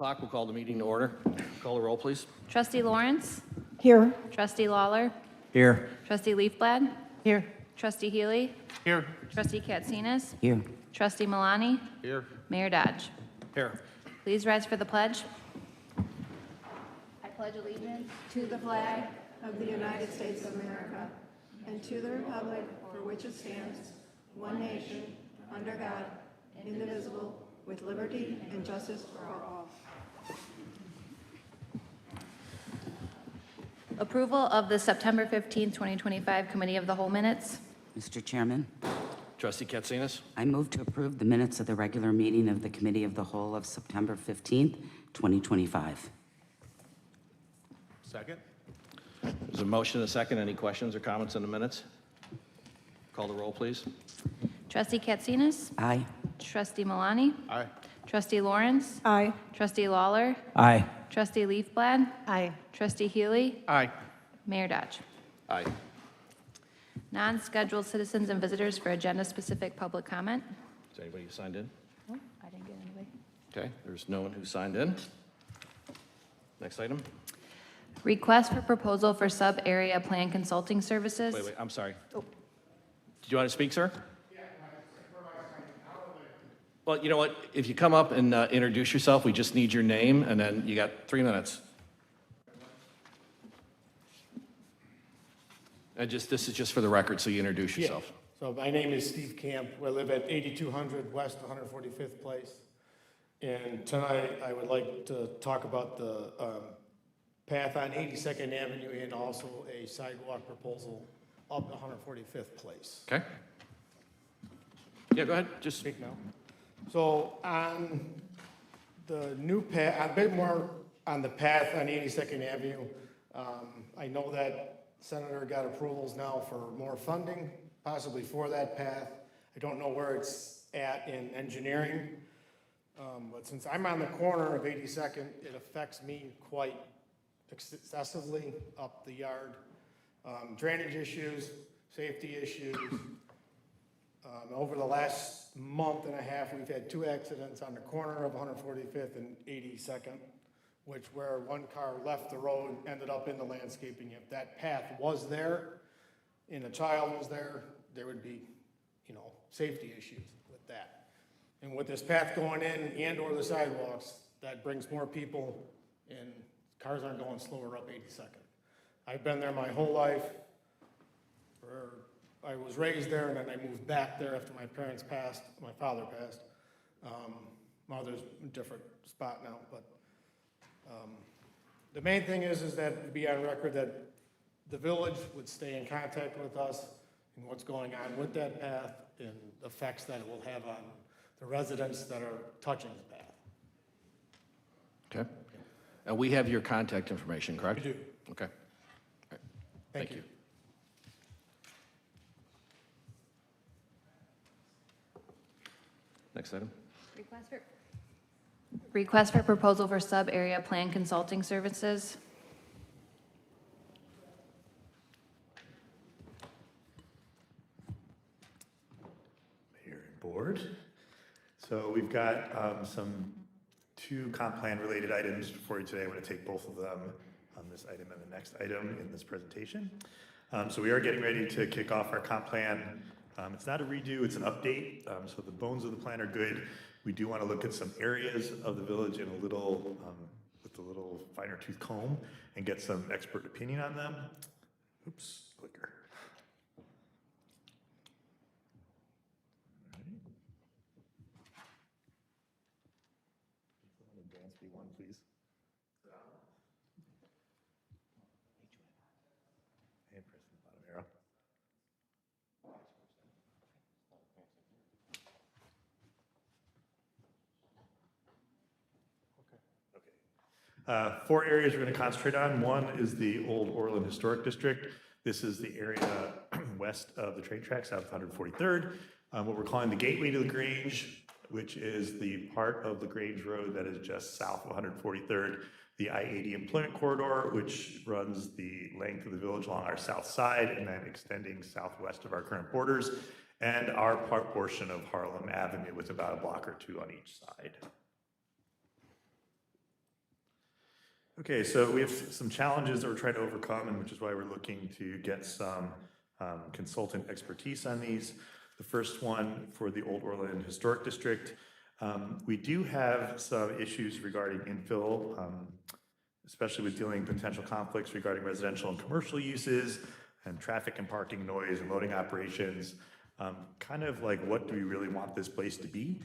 Clock will call the meeting to order. Call the roll, please. Trustee Lawrence? Here. Trustee Lawler? Here. Trustee Leafblad? Here. Trustee Healy? Here. Trustee Katsinas? Here. Trustee Malani? Here. Mayor Dodge. Here. Please rise for the pledge. I pledge allegiance To the flag of the United States of America and to the republic for which it stands, one nation, under God, indivisible, with liberty and justice for all. Approval of the September 15, 2025 Committee of the Whole minutes. Mr. Chairman, Trustee Katsinas. I move to approve the minutes of the regular meeting of the Committee of the Whole of September 15th, 2025. Second. There's a motion and a second. Any questions or comments on the minutes? Call the roll, please. Trustee Katsinas? Aye. Trustee Malani? Aye. Trustee Lawrence? Aye. Trustee Lawler? Aye. Trustee Leafblad? Aye. Trustee Healy? Aye. Mayor Dodge. Aye. Non-scheduled citizens and visitors for agenda-specific public comment. Is anybody who signed in? Oh, I didn't get anybody. Okay, there's no one who signed in. Next item. Request for proposal for sub-area plan consulting services. Wait, I'm sorry. Did you want to speak, sir? Well, you know what? If you come up and introduce yourself, we just need your name, and then you got 3 minutes. And this is just for the record, so you introduce yourself. So my name is Steve Camp. I live at 8200 West 145th Place. And tonight I would like to talk about the path on 82nd Avenue and also a sidewalk proposal up 145th Place. Okay? Yeah, go ahead. Just Speak now. So on the new path, a bit more on the path on 82nd Avenue, I know that Senator got approvals now for more funding, possibly for that path. I don't know where it's at in engineering, but since I'm on the corner of 82nd, it affects me quite excessively up the yard. Drainage issues, safety issues. Over the last month and a half, we've had 2 accidents on the corner of 145th and 82nd, where one car left the road, ended up in the landscaping. If that path was there and a child was there, there would be, safety issues with that. And with this path going in and or the sidewalks, that brings more people and cars aren't going slower up 82nd. I've been there my whole life. I was raised there and then I moved back there after my parents passed, my father passed. Mother's in a different spot now, but the main thing is that to be on record that the village would stay in contact with us and what's going on with that path and the effects that it will have on the residents that are touching the path. Okay. And we have your contact information, correct? We do. Okay. All right. Thank you. Next item. Request for proposal for sub-area plan consulting services. Mayor and board. So we've got some 2 comp plan related items for you today. I'm going to take both of them on this item and the next item in this presentation. So we are getting ready to kick off our comp plan. It's not a redo, it's an update. So the bones of the plan are good. We do want to look at some areas of the village in a little, with a little finer tooth comb and get some expert opinion on them. Oops, clicker. Advance B1, please. And press the bottom arrow. Okay. 4 areas we're going to concentrate on. One is the old Orland Historic District. This is the area west of the train tracks, south of 143rd. What we're calling the Gateway to the Grange, which is the part of the Grange Road that is just south of 143rd. The I-80 employment corridor, which runs the length of the village along our south side and then extending southwest of our current borders, and our portion of Harlem Avenue with about a block or 2 on each side. Okay, so we have some challenges that we're trying to overcome, and which is why we're looking to get some consultant expertise on these. The first one for the Old Orland Historic District. We do have some issues regarding infill, especially with dealing with potential conflicts regarding residential and commercial uses, and traffic and parking noise and loading operations. Kind of like, what do we really want this place to be?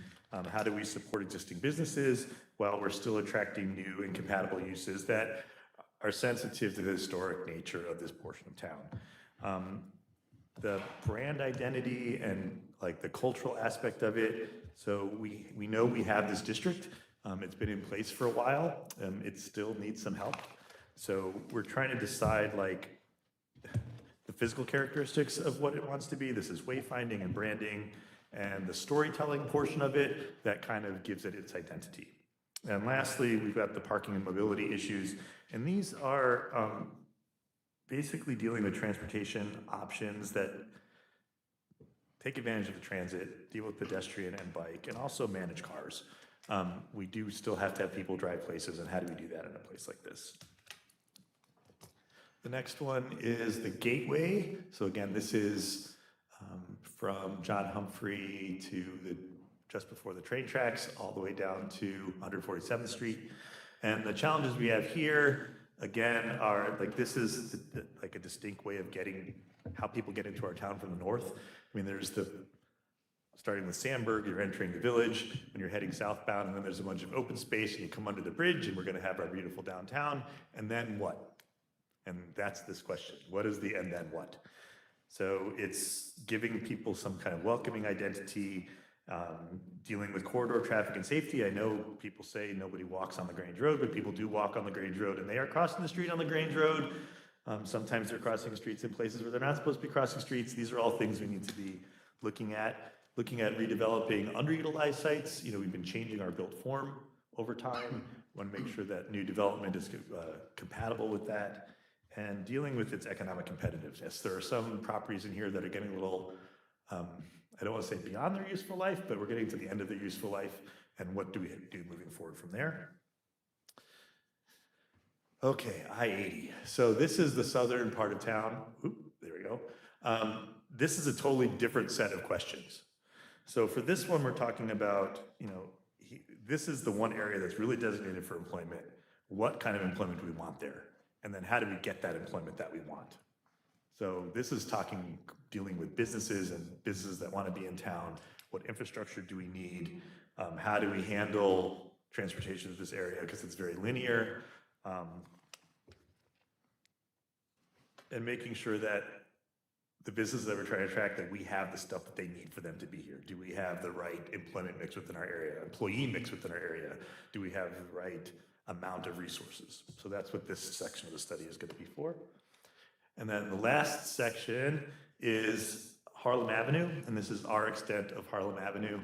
How do we support existing businesses while we're still attracting new and compatible uses that are sensitive to the historic nature of this portion of town? The brand identity and like the cultural aspect of it. So we know we have this district. It's been in place for a while. It still needs some help. So we're trying to decide like the physical characteristics of what it wants to be. This is wayfinding and branding, and the storytelling portion of it that kind of gives it its identity. And lastly, we've got the parking and mobility issues, and these are basically dealing with transportation options that take advantage of the transit, deal with pedestrian and bike, and also manage cars. We do still have to have people drive places, and how do we do that in a place like this? The next one is the Gateway. So again, this is from John Humphrey to just before the train tracks, all the way down to 147th Street. And the challenges we have here, again, are like, this is like a distinct way of getting how people get into our town from the north. I mean, there's starting with Sandburg, you're entering the village, when you're heading southbound, and then there's a bunch of open space, and you come under the bridge, and we're gonna have our beautiful downtown, and then what? And that's this question, what is the and then what? So it's giving people some kind of welcoming identity, dealing with corridor traffic and safety. I know people say nobody walks on the Grange Road, but people do walk on the Grange Road, and they are crossing the street on the Grange Road. Sometimes they're crossing streets in places where they're not supposed to be crossing streets. These are all things we need to be looking at redeveloping underutilized sites. You know, we've been changing our built form over time. We want to make sure that new development is compatible with that, and dealing with its economic competitiveness. There are some properties in here that are getting a little, I don't want to say beyond their useful life, but we're getting to the end of their useful life, and what do we do moving forward from there? Okay, I-80. So this is the southern part of town. Oop, there we go. This is a totally different set of questions. So for this one, we're talking about, you know, this is the one area that's really designated for employment. What kind of employment do we want there? And then how do we get that employment that we want? So this is dealing with businesses and businesses that want to be in town. What infrastructure do we need? How do we handle transportation to this area? Because it's very linear. And making sure that the businesses that we're trying to attract, that we have the stuff that they need for them to be here. Do we have the right employment mix within our area, employee mix within our area? Do we have the right amount of resources? So that's what this section of the study is going to be for. And then the last section is Harlem Avenue, and this is our extent of Harlem Avenue.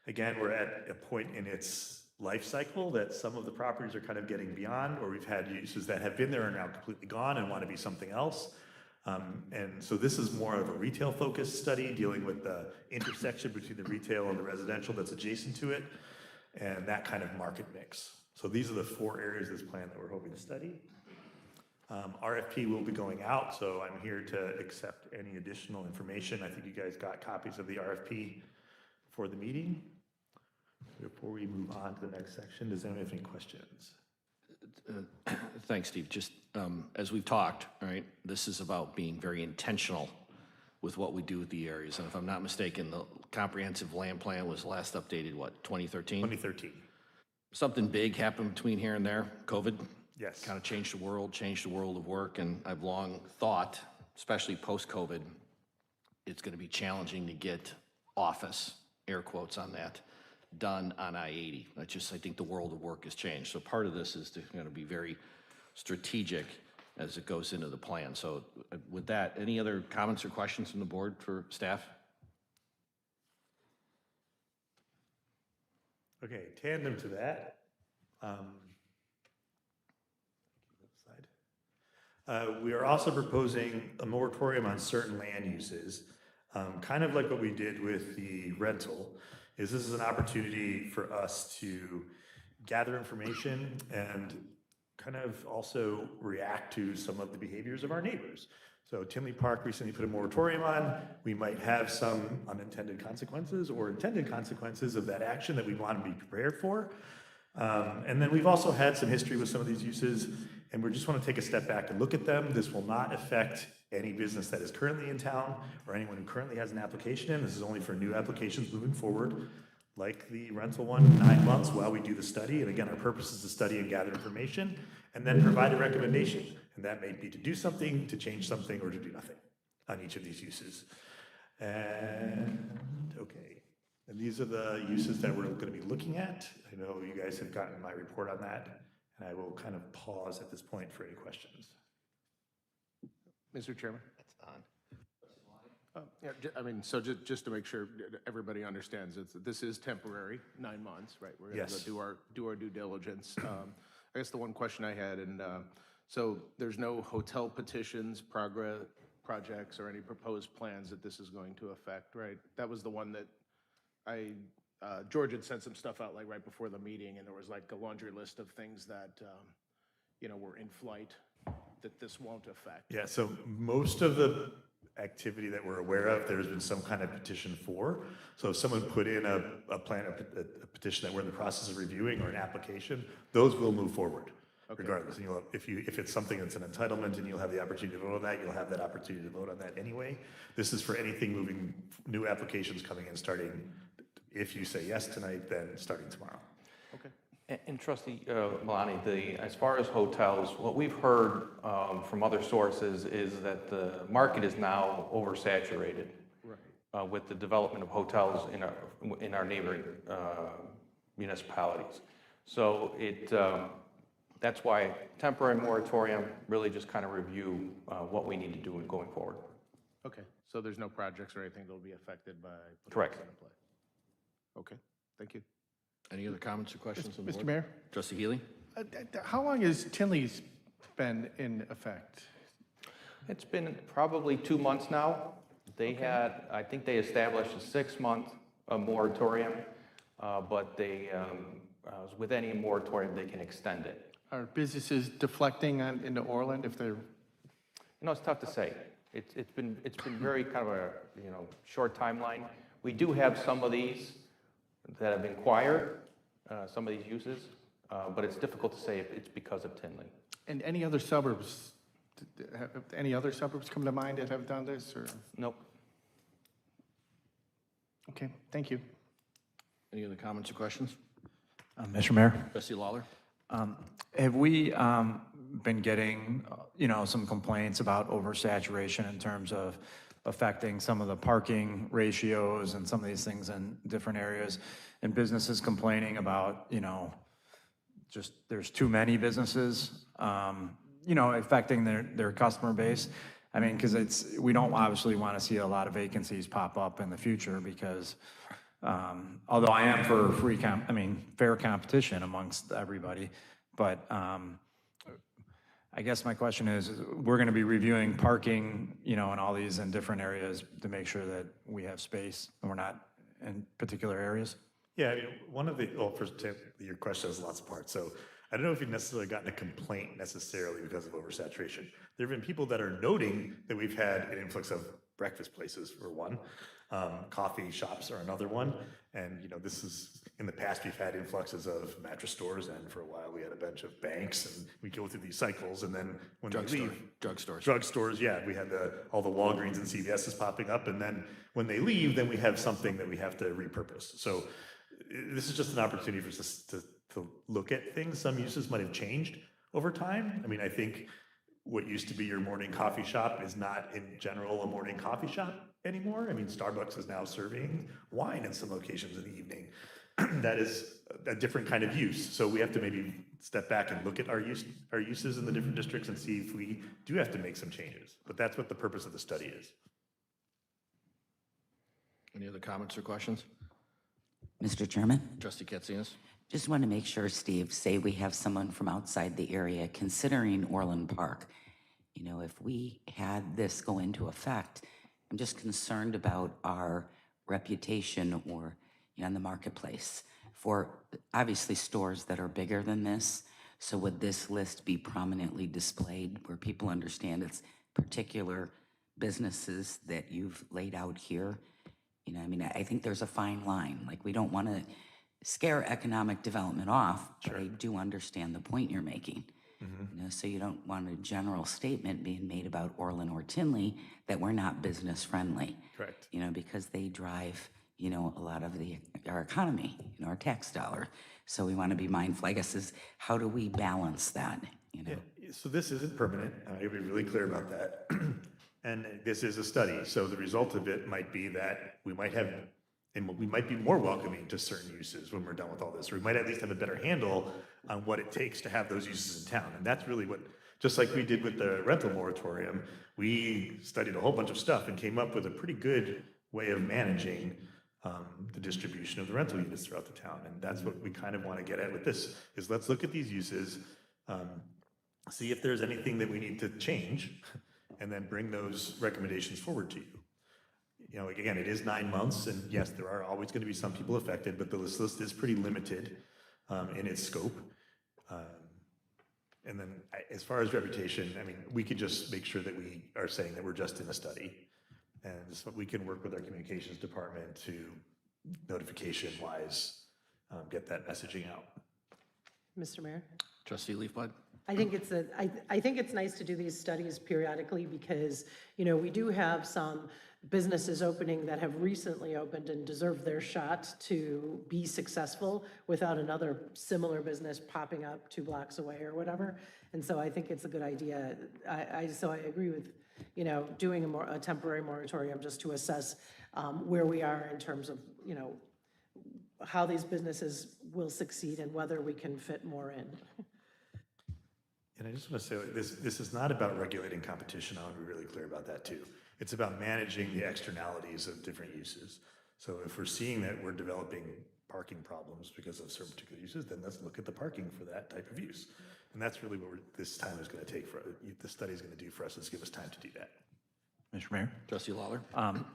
Again, we're at a point in its life cycle that some of the properties are kind of getting beyond, or we've had uses that have been there and now completely gone and want to be something else. And so this is more of a retail-focused study dealing with the intersection between the retail and the residential that's adjacent to it, and that kind of market mix. So these are the 4 areas of this plan that we're hoping to study. RFP will be going out, so I'm here to accept any additional information. I think you guys got copies of the RFP for the meeting. Before we move on to the next section, does anyone have any questions? Thanks, Steve. Just as we've talked, right, this is about being very intentional with what we do with the areas. And if I'm not mistaken, the comprehensive land plan was last updated, what, 2013? 2013. Something big happened between here and there, COVID. Yes. Kind of changed the world of work. And I've long thought, especially post-COVID, it's going to be challenging to get office, air quotes on that, done on I-80. I think the world of work has changed. So part of this is going to be very strategic as it goes into the plan. So with that, any other comments or questions from the board for staff? Okay, tandem to that. We are also proposing a moratorium on certain land uses, kind of like what we did with the rental. This is an opportunity for us to gather information and kind of also react to some of the behaviors of our neighbors. So Tinley Park recently put a moratorium on. We might have some unintended consequences or intended consequences of that action that we want to be prepared for. And then we've also had some history with some of these uses, and we just want to take a step back and look at them. This will not affect any business that is currently in town or anyone who currently has an application in. This is only for new applications moving forward, like the rental one, 9 months while we do the study. And again, our purpose is to study and gather information and then provide a recommendation. And that may be to do something, to change something, or to do nothing on each of these uses. And, okay. And these are the uses that we're going to be looking at. I know you guys have gotten my report on that, and I will kind of pause at this point for any questions. Mr. Chairman? That's on. Yeah, I mean, so just to make sure everybody understands, this is temporary, 9 months, right? We're going to Yes. go do our due diligence. I guess the one question I had, and so there's no hotel petitions, projects, or any proposed plans that this is going to affect, right? That was the one that George had sent some stuff out like right before the meeting, and there was like a laundry list of things that, were in flight that this won't affect. Yeah, so most of the activity that we're aware of, there's been some kind of petition for. So if someone put in a petition that we're in the process of reviewing or an application, those will move forward regardless. And if it's something that's an entitlement and you'll have the opportunity to vote on that, you'll have that opportunity to vote on that anyway. This is for anything moving, new applications coming in starting, if you say yes tonight, then starting tomorrow. Okay. And Trustee Malani, as far as hotels, what we've heard from other sources is that the market is now oversaturated with the development of hotels in our neighboring municipalities. So that's why temporary moratorium, really just kind of review what we need to do going forward. Okay, so there's no projects or anything that will be affected by putting Correct. this into play? Okay, thank you. Any other comments or questions on the Mr. board? Mayor, Trustee Healy? how long has Tinley's been in effect? It's been probably 2 months now. I think they established a 6-month moratorium, but with any moratorium, they can extend it. Are businesses deflecting into Orland if they're, It's tough to say. It's been very kind of a short timeline. We do have some of these that have inquired, some of these uses, but it's difficult to say if it's because of Tinley. and any other suburbs? Have any other suburbs come to mind that have done this, or? Nope. Okay, thank you. Any other comments or questions? Mr. Mayor, Trustee Lawler? have we been getting, some complaints about oversaturation in terms of affecting some of the parking ratios and some of these things in different areas, and businesses complaining about, just there's too many businesses, affecting their customer base? I mean, because we don't obviously want to see a lot of vacancies pop up in the future because, although I am for fair competition amongst everybody, but I guess my question is, we're going to be reviewing parking, in all these in different areas to make sure that we have space and we're not in particular areas? Yeah, first, your question has lots of parts. So I don't know if you've necessarily gotten a complaint necessarily because of oversaturation. There have been people that are noting that we've had an influx of breakfast places, for one. Coffee shops are another one. And, this is, in the past, we've had influxes of mattress stores, and for a while we had a bunch of banks, and we go through these cycles, and then when they leave. Drugstores, yeah, we had all the Walgreens and CVS's popping up, and then when they leave, then we have something that we have to repurpose. So this is just an opportunity for us to look at things. Some uses might have changed over time. I mean, I think what used to be your morning coffee shop is not in general a morning coffee shop anymore. I mean, Starbucks is now serving wine in some locations in the evening. That is a different kind of use. So we have to maybe step back and look at our uses in the different districts and see if we do have to make some changes. But that's what the purpose of the study is. Any other comments or questions? Mr. Chairman, Trustee Katsinas? just want to make sure, Steve, say we have someone from outside the area considering Orland Park. If we had this go into effect, I'm just concerned about our reputation or in the marketplace for obviously stores that are bigger than this. So would this list be prominently displayed where people understand it's particular businesses that you've laid out here? You know, I mean, I think there's a fine line. Like, we don't want to scare economic development off, but I do understand the point you're making. You know, so you don't want a general statement being made about Orland or Tinley that we're not business friendly. Correct. You know, because they drive, you know, a lot of our economy, you know, our tax dollar. So we want to be mindful. I guess is how do we balance that, you know? So this isn't permanent. I gotta be really clear about that. And this is a study, so the result of it might be that we might have, and we might be more welcoming to certain uses when we're done with all this, or we might at least have a better handle on what it takes to have those uses in town. And that's really what, just like we did with the rental moratorium, we studied a whole bunch of stuff and came up with a pretty good way of managing the distribution of the rental units throughout the town. And that's what we kind of want to get at with this, is let's look at these uses, see if there's anything that we need to change, and then bring those recommendations forward to you. You know, again, it is 9 months, and yes, there are always going to be some people affected, but the list is pretty limited in its scope. And then as far as reputation, I mean, we could just make sure that we are saying that we're just in a study. And so we can work with our communications department to notification-wise get that messaging out. Mr. Mayor? Trustee Leafbud? I think it's nice to do these studies periodically because, you know, we do have some businesses opening that have recently opened and deserve their shot to be successful without another similar business popping up 2 blocks away or whatever. And so I think it's a good idea. So I agree with, you know, doing a temporary moratorium just to assess where we are in terms of, you know, how these businesses will succeed and whether we can fit more in. And I just want to say, like, this is not about regulating competition. I want to be really clear about that too. It's about managing the externalities of different uses. So if we're seeing that we're developing parking problems because of certain particular uses, then let's look at the parking for that type of use. And that's really what this time is going to take for, the study is going to do for us, is give us time to do that. Mr. Mayor? Trustee Lawler?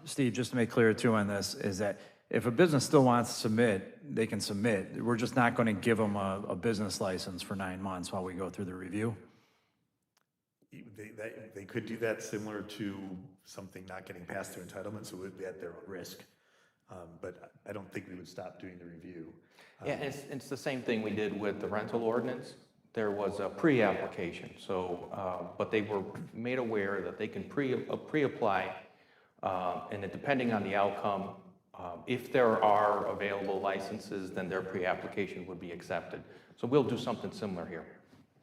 Steve, just to make clear too on this, is that if a business still wants to submit, they can submit. We're just not going to give them a business license for 9 months while we go through the review. They could do that similar to something not getting past their entitlement, so it would be at their own risk. But I don't think we would stop doing the review. Yeah, it's the same thing we did with the rental ordinance. There was a pre-application, so, but they were made aware that they can pre-apply, and that depending on the outcome, if there are available licenses, then their pre-application would be accepted. So we'll do something similar here.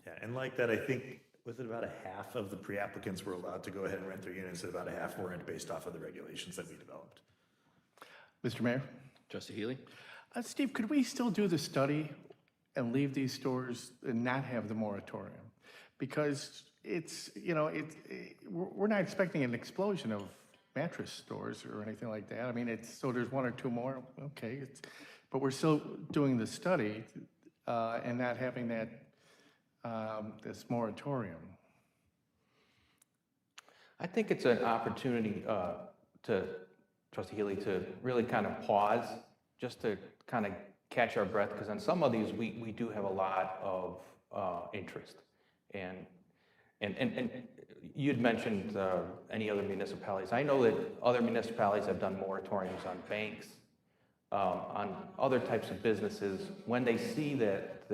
Yeah, and like that, I think, was it about a half of the pre-applicants were allowed to go ahead and rent their units, and about a half weren't based off of the regulations that we developed. Mr. Mayor? Trustee Healy? Steve, could we still do the study and leave these stores and not have the moratorium? Because it's, you know, we're not expecting an explosion of mattress stores or anything like that. I mean, so there's 1 or 2 more, okay, but we're still doing the study and not having that, this moratorium. I think it's an opportunity Trustee Healy, to really kind of pause, just to kind of catch our breath, because on some of these, we do have a lot of interest. And you'd mentioned any other municipalities. I know that other municipalities have done moratoriums on banks, on other types of businesses, when they see that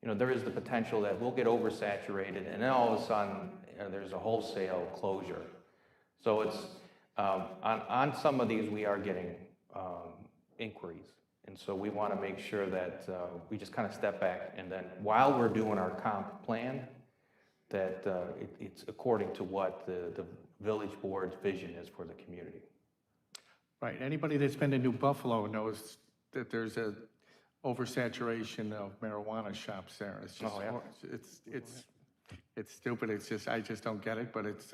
you know, there is the potential that we'll get oversaturated, and then all of a sudden, there's a wholesale closure. So it's, on some of these, we are getting inquiries. And so we want to make sure that we just kind of step back, and then while we're doing our comp plan, that it's according to what the village board's vision is for the community. Right, anybody that's been to New Buffalo knows that there's a oversaturation of marijuana shops there. It's just, Oh, yeah. it's stupid, it's just, I just don't get it, but it's,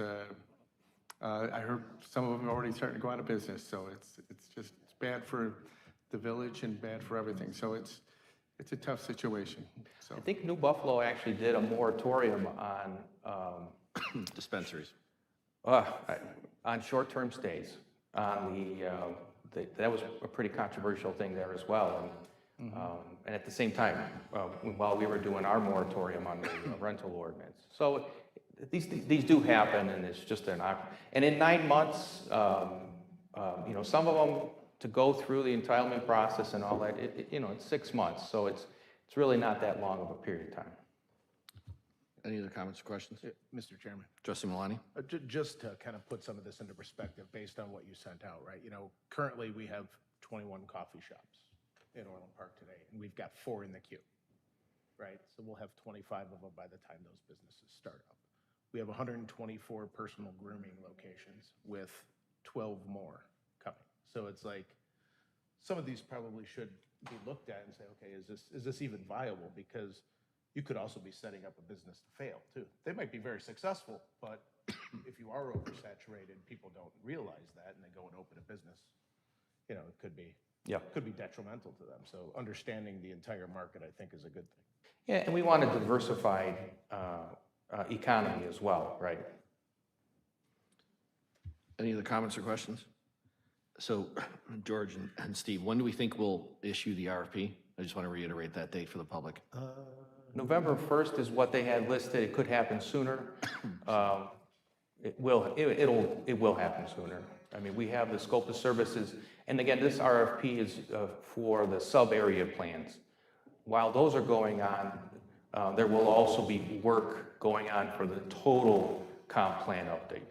I heard some of them are already starting to go out of business, so it's bad for the village and bad for everything, so it's a tough situation, so. I think New Buffalo actually did a moratorium on Dispensaries. on short-term stays. On that was a pretty controversial thing there as well. And at the same time, while we were doing our moratorium on the rental ordinance. So these do happen, and it's just and in 9 months, you know, some of them to go through the entitlement process and all that, you know, it's 6 months. So it's really not that long of a period of time. Any other comments or questions? Mr. Chairman. Trustee Malani? Just to kind of put some of this into perspective based on what you sent out, right? You know, currently we have 21 coffee shops in Orland Park today, and we've got 4 in the queue, right? So we'll have 25 of them by the time those businesses start up. We have 124 personal grooming locations with 12 more coming. So it's like, some of these probably should be looked at and say, okay, is this even viable? Because you could also be setting up a business to fail too. They might be very successful, but if you are oversaturated, people don't realize that and they go and open a business, you know, it could be detrimental to them. So understanding the entire market, I think, is a good thing. Yeah, and we want a diversified economy as well, right? Any other comments or questions? So, George and Steve, when do we think we'll issue the RFP? I just want to reiterate that date for the public. November 1st is what they had listed. It could happen sooner. It will happen sooner. I mean, we have the scope of services, and again, this RFP is for the sub-area plans. While those are going on, there will also be work going on for the total comp plan update.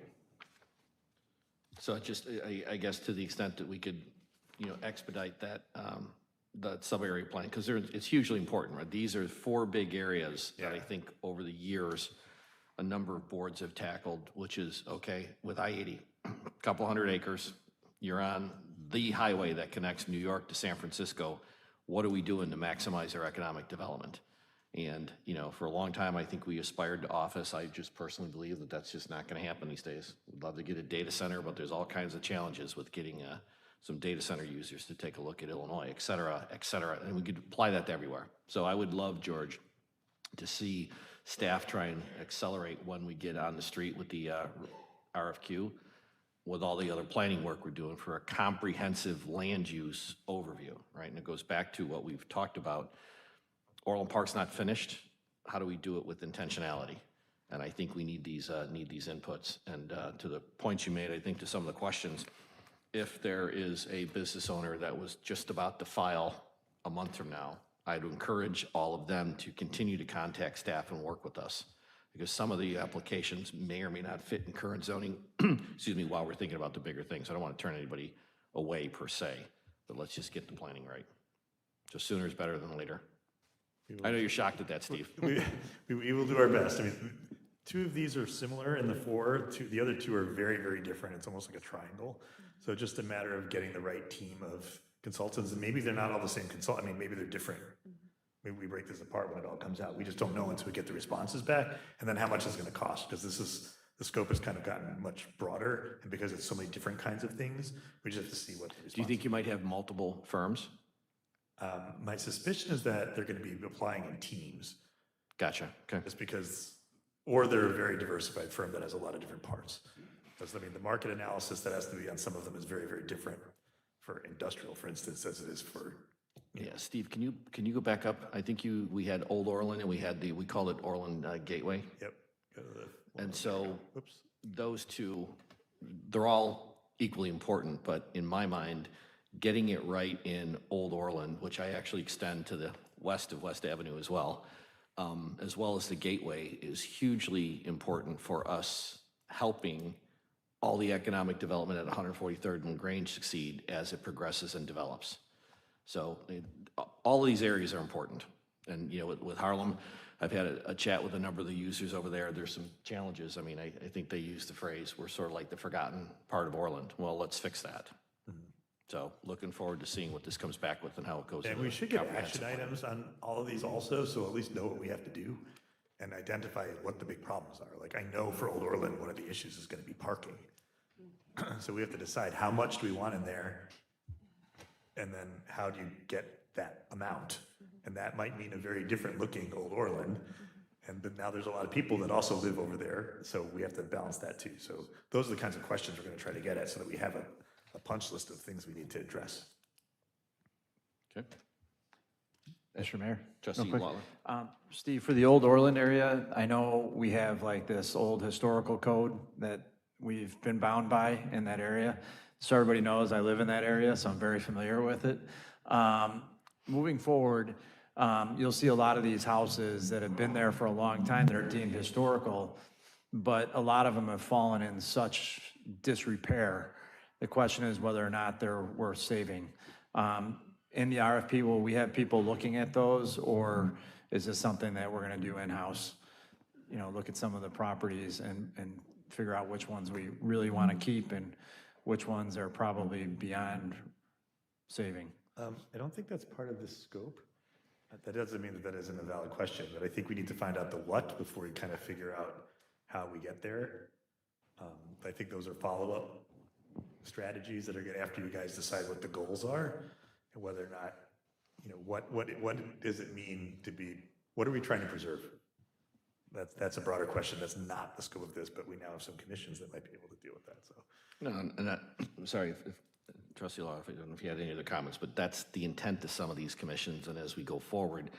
So just, I guess to the extent that we could, you know, expedite that, the sub-area plan, because it's hugely important, right? These are 4 big areas that I think over the years, a number of boards have tackled, which is, okay, with I-80, a couple hundred acres, you're on the highway that connects New York to San Francisco. What are we doing to maximize our economic development? And, you know, for a long time, I think we aspired to office. I just personally believe that that's just not going to happen these days. We'd love to get a data center, but there's all kinds of challenges with getting some data center users to take a look at Illinois, et cetera, and we could apply that to everywhere. So I would love, George, to see staff try and accelerate when we get on the street with the RFQ, with all the other planning work we're doing for a comprehensive land use overview, right? And it goes back to what we've talked about. Orland Park's not finished. How do we do it with intentionality? And I think we need these inputs. And to the points you made, I think to some of the questions, if there is a business owner that was just about to file a month from now, I'd encourage all of them to continue to contact staff and work with us, because some of the applications may or may not fit in current zoning, excuse me, while we're thinking about the bigger things. I don't want to turn anybody away per se, but let's just get the planning right. So sooner is better than later. I know you're shocked at that, Steve. We will do our best. I mean, 2 of these are similar, and the other 2 are very, very different. It's almost like a triangle. So just a matter of getting the right team of consultants, and maybe they're not all the same I mean, maybe they're different. Maybe we break this apart when it all comes out. We just don't know until we get the responses back, and then how much it's going to cost, because the scope has kind of gotten much broader, and because it's so many different kinds of things, we just have to see what the response. Do you think you might have multiple firms? My suspicion is that they're going to be applying in teams. Gotcha. Okay. Just because, or they're a very diversified firm that has a lot of different parts. Because, I mean, the market analysis that has to be on some of them is very, very different for industrial, for instance, as it is for. Yeah, Steve, can you go back up? I think we had Old Orland and we called it Orland Gateway. Yep. And so those 2, they're all equally important, but in my mind, getting it right in Old Orland, which I actually extend to the west of West Avenue as well as the Gateway, is hugely important for us helping all the economic development at 143rd and LaGrange succeed as it progresses and develops. So all of these areas are important. And, you know, with Harlem, I've had a chat with a number of the users over there. There's some challenges. I mean, I think they use the phrase, we're sort of like the forgotten part of Orland. Well, let's fix that. So looking forward to seeing what this comes back with and how it goes. And we should get action items on all of these also, so at least know what we have to do and identify what the big problems are. Like, I know for Old Orland, one of the issues is going to be parking. So we have to decide how much do we want in there, and then how do you get that amount? And that might mean a very different looking Old Orland. But now there's a lot of people that also live over there, so we have to balance that too. So those are the kinds of questions we're going to try to get at, so that we have a punch list of things we need to address. Okay. Mr. Mayor? Trustee real quick. Lawler. Steve, for the old Orland area, I know we have like this old historical code that we've been bound by in that area. So everybody knows I live in that area, so I'm very familiar with it. Moving forward, you'll see a lot of these houses that have been there for a long time that are deemed historical, but a lot of them have fallen in such disrepair. The question is whether or not they're worth saving. In the RFP, will we have people looking at those, or is this something that we're gonna do in-house? You know, look at some of the properties and figure out which ones we really wanna keep and which ones are probably beyond saving. I don't think that's part of this scope. That doesn't mean that that isn't a valid question, but I think we need to find out the what before we kind of figure out how we get there. I think those are follow-up strategies that are good after you guys decide what the goals are and whether or not, you know, what does it mean to be, what are we trying to preserve? That's a broader question. That's not the scope of this, but we now have some commissions that might be able to deal with that, so. No, and I'm sorry, if Trustee Law, I don't know if you had any other comments, but that's the intent of some of these commissions, and as we go forward,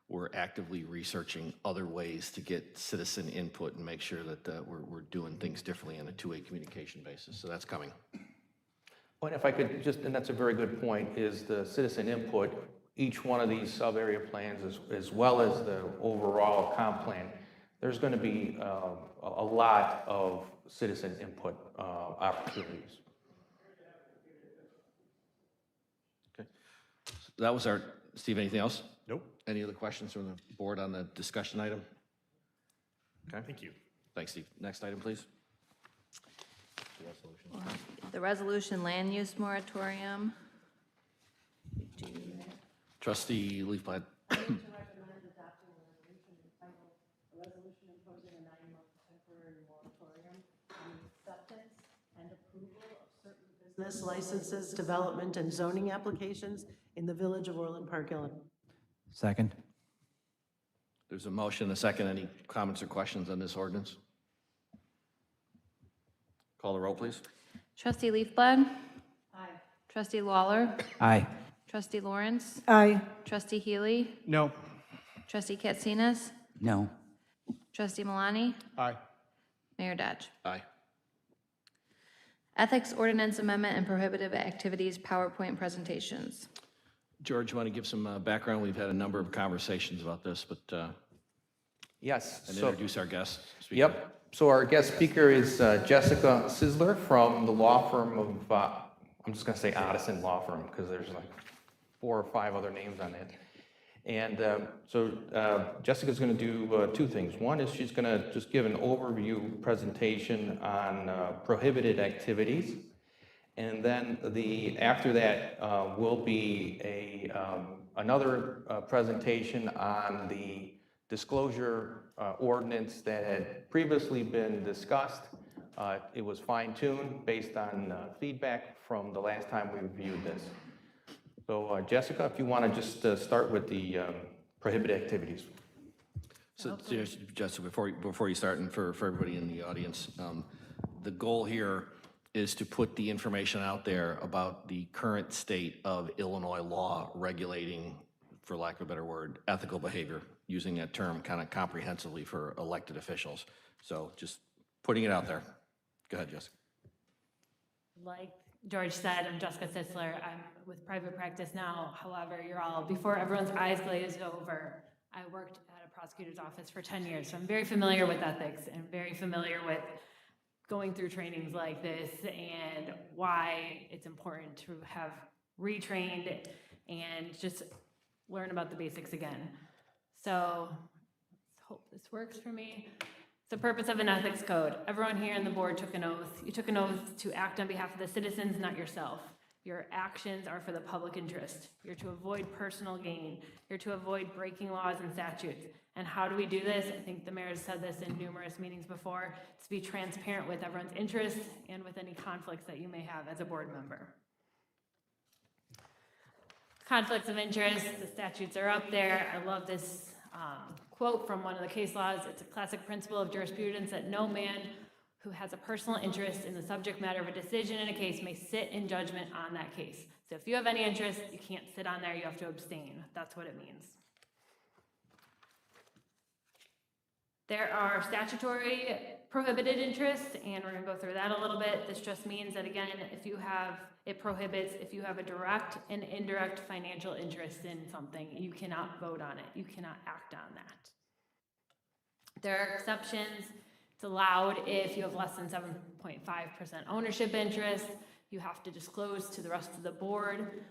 we're actively researching other ways to get citizen input and make sure that we're doing things differently on a two-way communication basis, so that's coming. Well, if I could just, and that's a very good point, is the citizen input. Each one of these sub-area plans, as well as the overall comp plan, there's going to be a lot of citizen input opportunities. Okay, so that was our, Steve, anything else? Nope. Any other questions from the board on the discussion item? Okay. Thank you. Thanks, Steve. Next item, please. The resolution land use moratorium. Trustee Leafblad. Business licenses, development, and zoning applications in the Village of Orland Park, Illinois. Second? There's a motion, a second. Any comments or questions on this ordinance? Call the roll, please. Trustee Leafblad? Aye. Trustee Lawler? Aye. Trustee Lawrence? Aye. Trustee Healy? No. Trustee Katsinas? No. Trustee Malani? Aye. Mayor Dodge. Aye. Ethics Ordinance Amendment and Prohibitive Activities PowerPoint presentations. George, you want to give some background? We've had a number of conversations about this, but Yes. and so- introduce our guest speaker. Yep. So our guest speaker is Jessica Sizzler from the law firm of, I'm just going to say Addison Law Firm, because there's like 4 or 5 other names on it. And so Jessica's going to do 2 things. One is she's going to just give an overview presentation on prohibited activities. And then after that will be another presentation on the disclosure ordinance that had previously been discussed. It was fine-tuned based on feedback from the last time we reviewed this. So Jessica, if you want to just start with the prohibited activities. So, Jessica, before you start, and for everybody in the audience, the goal here is to put the information out there about the current state of Illinois law regulating, for lack of a better word, ethical behavior, using that term kind of comprehensively for elected officials. So just putting it out there. Go ahead, Jessica. Like George said, I'm Jessica Sitzler. I'm with private practice now. However, before everyone's eyes glazed over, I worked at a prosecutor's office for 10 years. So I'm very familiar with ethics and very familiar with going through trainings like this and why it's important to have retrained and just learn about the basics again. So let's hope this works for me. It's the purpose of an ethics code. Everyone here on the board took an oath. You took an oath to act on behalf of the citizens, not yourself. Your actions are for the public interest. You're to avoid personal gain. You're to avoid breaking laws and statutes. And how do we do this? I think the mayor has said this in numerous meetings before. It's to be transparent with everyone's interests and with any conflicts that you may have as a board member. Conflicts of interest, the statutes are up there. I love this quote from one of the case laws. It's a classic principle of jurisprudence that no man who has a personal interest in the subject matter of a decision in a case may sit in judgment on that case. So if you have any interest, you can't sit on there, you have to abstain. That's what it means. There are statutory prohibited interests, and we're gonna go through that a little bit. This just means that, again, it prohibits if you have a direct and indirect financial interest in something, you cannot vote on it. You cannot act on that. There are exceptions. It's allowed if you have less than 7.5% ownership interest. You have to disclose to the rest of the board.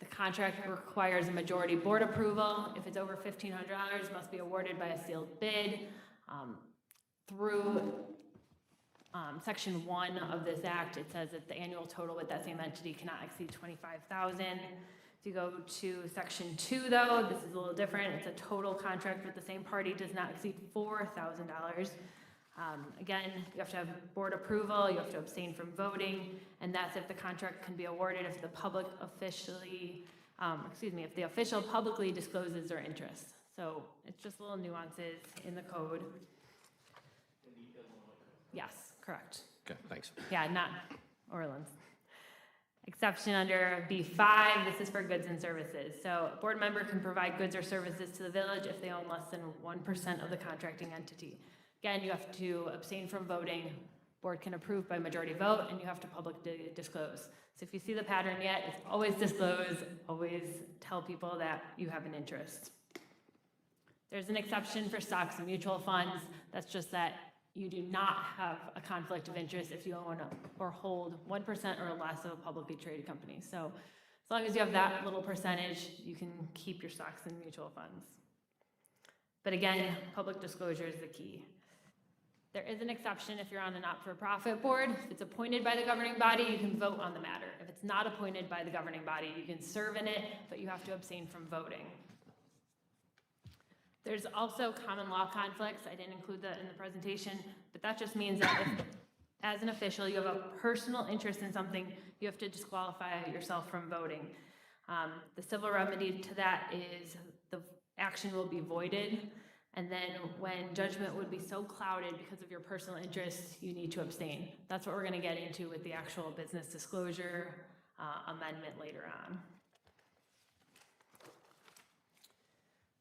The contract requires a majority board approval. If it's over $1,500, it must be awarded by a sealed bid. Through Section 1 of this act, it says that the annual total with that same entity cannot exceed $25,000. If you go to Section 2, though, this is a little different. It's a total contract with the same party does not exceed $4,000. Again, you have to have board approval, you have to abstain from voting, and that's if the contract can be awarded if the if the official publicly discloses their interests. So it's just little nuances in the code. Yes, correct. Okay, thanks. Yeah, not Orland's. Exception under B5, this is for goods and services. So a board member can provide goods or services to the village if they own less than 1% of the contracting entity. Again, you have to abstain from voting. Board can approve by majority vote, and you have to publicly disclose. So if you see the pattern yet, it's always disclose, always tell people that you have an interest. There's an exception for stocks and mutual funds. That's just that you do not have a conflict of interest if you own or hold 1% or less of a publicly traded company. So as long as you have that little percentage, you can keep your stocks and mutual funds. But again, public disclosure is the key. There is an exception if you're on a not-for-profit board. If it's appointed by the governing body, you can vote on the matter. If it's not appointed by the governing body, you can serve in it, but you have to abstain from voting. There's also common law conflicts. I didn't include that in the presentation, but that just means that if, as an official, you have a personal interest in something, you have to disqualify yourself from voting. The civil remedy to that is the action will be voided, and then when judgment would be so clouded because of your personal interests, you need to abstain. That's what we're going to get into with the actual business disclosure amendment later on.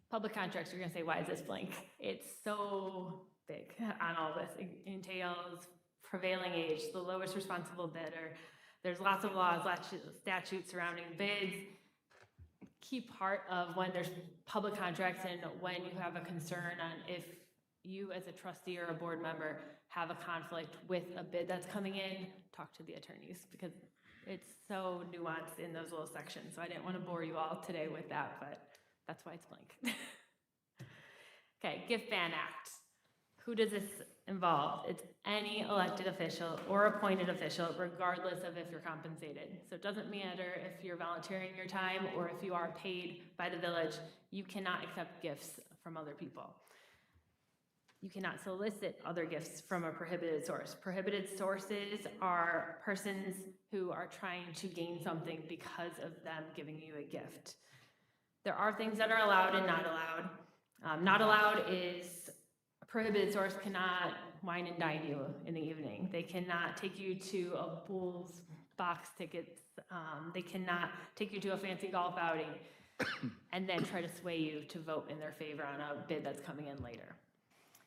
Public contracts, you're gonna say, why is this blank? It's so big on all this. It entails prevailing age, the lowest responsible bidder. There's lots of laws, statutes surrounding bids. Key part of when there's public contracts and when you have a concern on if you as a trustee or a board member have a conflict with a bid that's coming in, talk to the attorneys because it's so nuanced in those little sections. So I didn't want to bore you all today with that, but that's why it's blank. Okay, Gift Ban Act. Who does this involve? It's any elected official or appointed official, regardless of if you're compensated. So it doesn't matter if you're volunteering your time or if you are paid by the village, you cannot accept gifts from other people. You cannot solicit other gifts from a prohibited source. Prohibited sources are persons who are trying to gain something because of them giving you a gift. There are things that are allowed and not allowed. Not allowed is a prohibited source cannot wine and dine you in the evening. They cannot take you to a Bulls box tickets. They cannot take you to a fancy golf outing and then try to sway you to vote in their favor on a bid that's coming in later.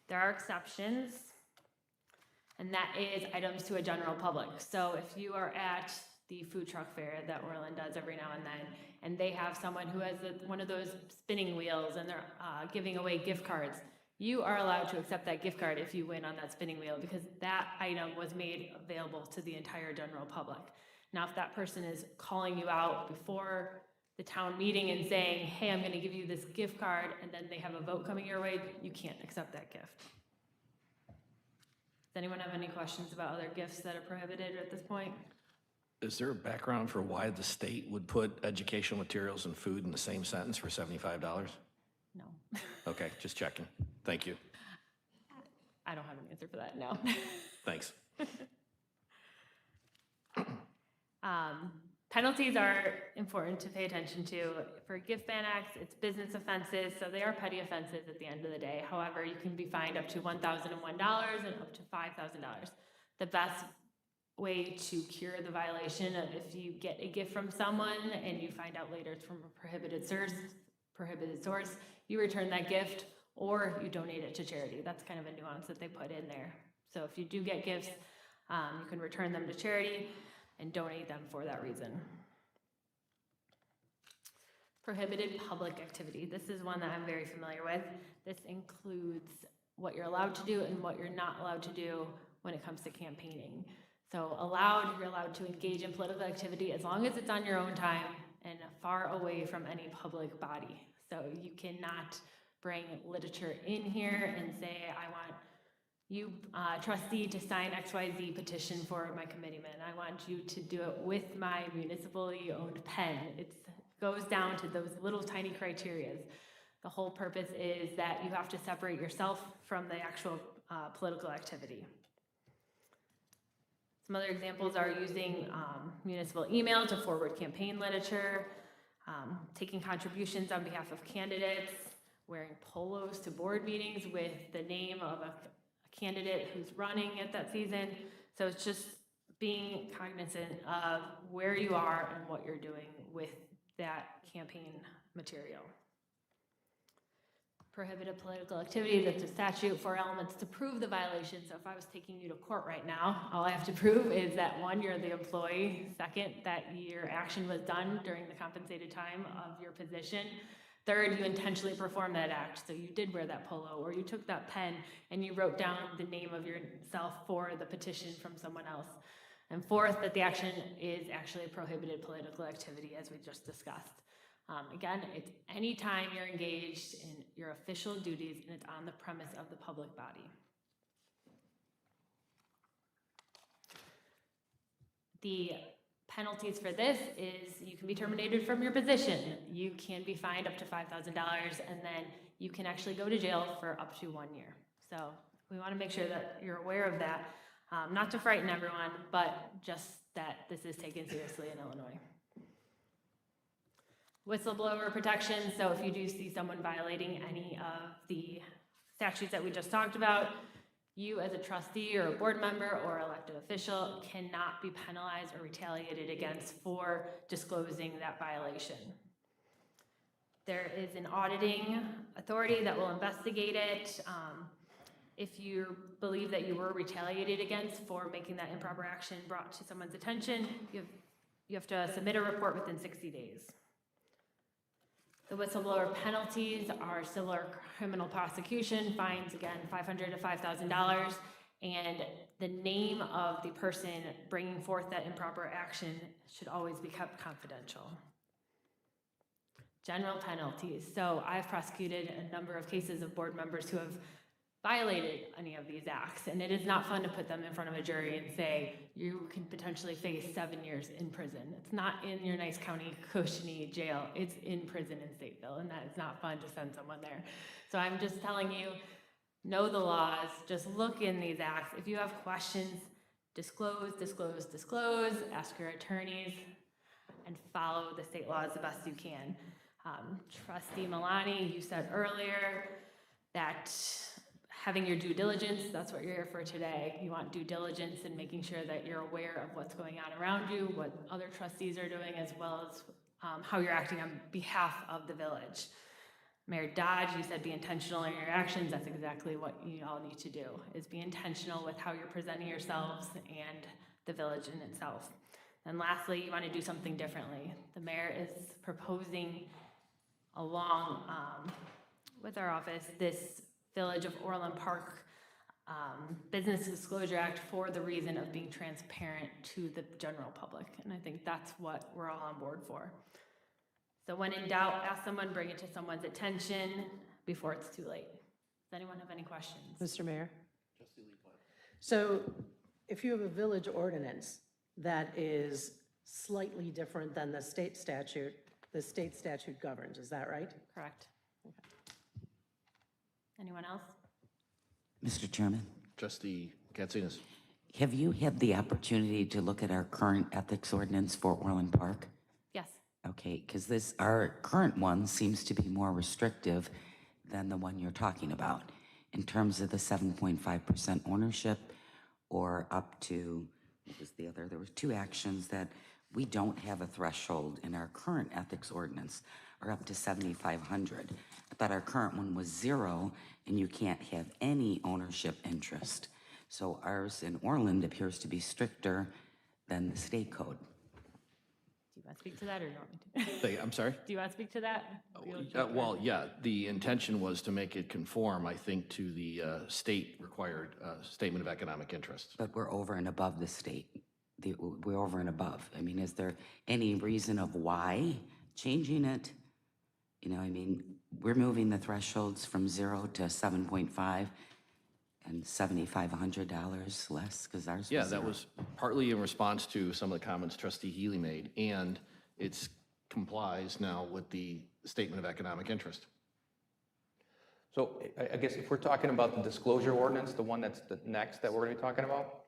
There are exceptions, and that is items to a general public. So if you are at the food truck fair that Orland does every now and then, and they have someone who has one of those spinning wheels and they're giving away gift cards, you are allowed to accept that gift card if you win on that spinning wheel because that item was made available to the entire general public. Now, if that person is calling you out before the town meeting and saying, hey, I'm gonna give you this gift card, and then they have a vote coming your way, you can't accept that gift. Does anyone have any questions about other gifts that are prohibited at this point? Is there a background for why the state would put educational materials and food in the same sentence for $75? No. Okay, just checking. Thank you. I don't have an answer for that, no. Thanks. Penalties are important to pay attention to. For gift ban acts, it's business offenses, so they are petty offenses at the end of the day. However, you can be fined up to $1,001 and up to $5,000. The best way to cure the violation of if you get a gift from someone and you find out later it's from a prohibited source, you return that gift or you donate it to charity. That's kind of a nuance that they put in there. So if you do get gifts, you can return them to charity and donate them for that reason. Prohibited public activity. This is one that I'm very familiar with. This includes what you're allowed to do and what you're not allowed to do when it comes to campaigning. So you're allowed to engage in political activity as long as it's on your own time and far away from any public body. So you cannot bring literature in here and say, I want you, trustee, to sign XYZ petition for my committeeman. I want you to do it with my municipally owned pen. It goes down to those little tiny criterias. The whole purpose is that you have to separate yourself from the actual political activity. Some other examples are using municipal email to forward campaign literature, taking contributions on behalf of candidates, wearing polos to board meetings with the name of a candidate who's running at that season. So it's just being cognizant of where you are and what you're doing with that campaign material. Prohibited political activity, that's a statute, 4 elements to prove the violation. So if I was taking you to court right now, all I have to prove is that 1, you're the employee, 2nd, that your action was done during the compensated time of your position, 3rd, you intentionally performed that act. So you did wear that polo, or you took that pen and you wrote down the name of yourself for the petition from someone else. And 4th, that the action is actually a prohibited political activity, as we just discussed. Again, it's any time you're engaged in your official duties and it's on the premise of the public body. The penalties for this is you can be terminated from your position. You can be fined up to $5,000, and then you can actually go to jail for up to 1 year. So we want to make sure that you're aware of that, not to frighten everyone, but just that this is taken seriously in Illinois. Whistleblower protection. So if you do see someone violating any of the statutes that we just talked about, you as a trustee or a board member or elected official cannot be penalized or retaliated against for disclosing that violation. There is an auditing authority that will investigate it. If you believe that you were retaliated against for making that improper action brought to someone's attention, you have to submit a report within 60 days. The whistleblower penalties are civil or criminal prosecution, fines, again, $500 to $5,000, and the name of the person bringing forth that improper action should always be kept confidential. General penalties. So I've prosecuted a number of cases of board members who have violated any of these acts, and it is not fun to put them in front of a jury and say, you can potentially face 7 years in prison. It's not in your nice county cushiony jail, it's in prison in Stateville, and that is not fun to send someone there. So I'm just telling you, know the laws, just look in these acts. If you have questions, disclose, disclose, disclose, ask your attorneys, and follow the state laws the best you can. Trustee Milani, you said earlier that having your due diligence, that's what you're here for today. You want due diligence and making sure that you're aware of what's going on around you, what other trustees are doing, as well as how you're acting on behalf of the village. Mayor Dodge, you said be intentional in your actions. That's exactly what you all need to do, is be intentional with how you're presenting yourselves and the village in itself. And lastly, you want to do something differently. The mayor is proposing along with our office this Village of Orland Park Business Disclosure Act for the reason of being transparent to the general public. And I think that's what we're all on board for. So when in doubt, ask someone, bring it to someone's attention before it's too late. Does anyone have any questions? Mr. Mayor? So if you have a village ordinance that is slightly different than the state statute governs, is that right? Correct. Anyone else? Mr. Chairman, Trustee Katsinas. have you had the opportunity to look at our current ethics ordinance for Orland Park? Yes. Okay, because our current one seems to be more restrictive than the one you're talking about in terms of the 7.5% ownership or up to there were two actions that we don't have a threshold in our current ethics ordinance, or up to 7,500. I thought our current one was 0, and you can't have any ownership interest. So ours in Orland appears to be stricter than the state code. Do you want to speak to that or you want me to? I'm sorry? Do you want to speak to that? Well, yeah, the intention was to make it conform, I think, to the state required statement of economic interest. But we're over and above the state. We're over and above. I mean, is there any reason of why changing it? You know, I mean, we're moving the thresholds from 0 to 7.5 and $7,500 less, because ours was Yeah, that 0. was partly in response to some of the comments Trustee Healy made, and it complies now with the statement of economic interest. So I guess if we're talking about the disclosure ordinance, the one that's the next that we're going to be talking about?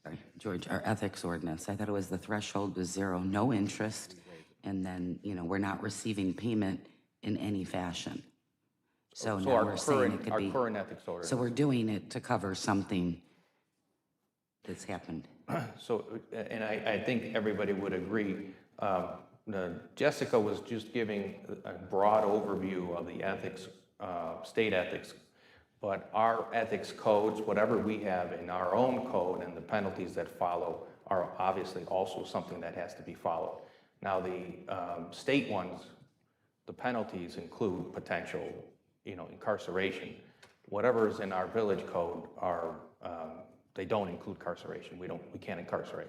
Sorry, George, our ethics ordinance, I thought it was the threshold was 0, no interest, and then, you know, we're not receiving payment in any fashion. So now our we're saying it could our be. current ethics ordinance. So we're doing it to cover something that's happened. So, and I think everybody would agree, Jessica was just giving a broad overview of the ethics, state ethics, but our ethics codes, whatever we have in our own code and the penalties that follow are obviously also something that has to be followed. Now, the state ones, the penalties include potential, you know, incarceration. Whatever is in our village code are, they don't include incarceration. We can't incarcerate.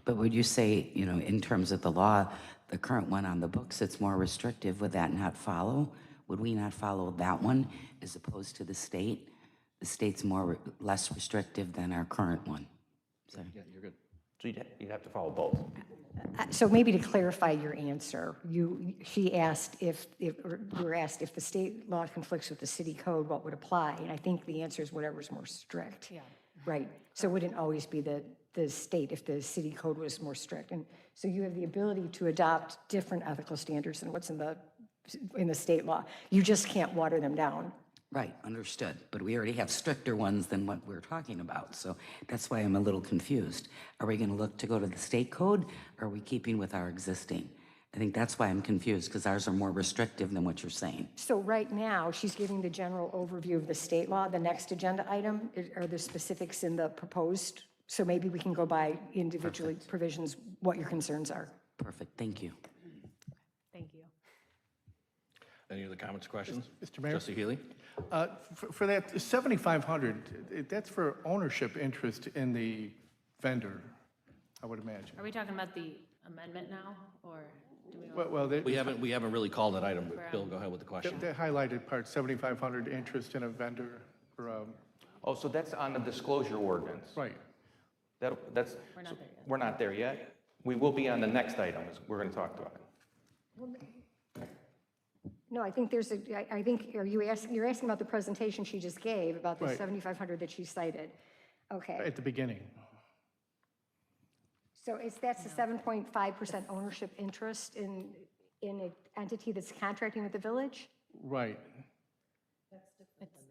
But would you say, you know, in terms of the law, the current one on the books, it's more restrictive, would that not follow? Would we not follow that one as opposed to the state? The state's less restrictive than our current one. Sorry. Yeah, you're good. So you'd have to follow both. So maybe to clarify your answer, she asked or you were asked if the state law conflicts with the city code, what would apply? And I think the answer is whatever's more strict. Yeah. Right. So it wouldn't always be the state if the city code was more strict. And so you have the ability to adopt different ethical standards than what's in the state law. You just can't water them down. Right, understood. But we already have stricter ones than what we're talking about. So that's why I'm a little confused. Are we going to look to go to the state code, or are we keeping with our existing? I think that's why I'm confused, because ours are more restrictive than what you're saying. So right now, she's giving the general overview of the state law. The next agenda item are the specifics in the proposed. So maybe we can go by individually provisions, what your concerns are. Perfect, thank you. Thank you. Any other comments or questions? Mr. Mayor? Trustee Healy? For that 7,500, that's for ownership interest in the vendor, I would imagine. Are we talking about the amendment now, or do we? Well, We haven't really called that item, but Bill, go ahead with the question. the highlighted part, 7,500 interest in a vendor, or, Oh, so that's on the disclosure ordinance. right. That's. We're not there yet. We're not there yet. We will be on the next item, we're going to talk about. No, I think you're asking about the presentation she just gave, about the Right. 7,500 that she cited. Okay, At the beginning. so that's the 7.5% ownership interest in an entity that's contracting with the village? Right.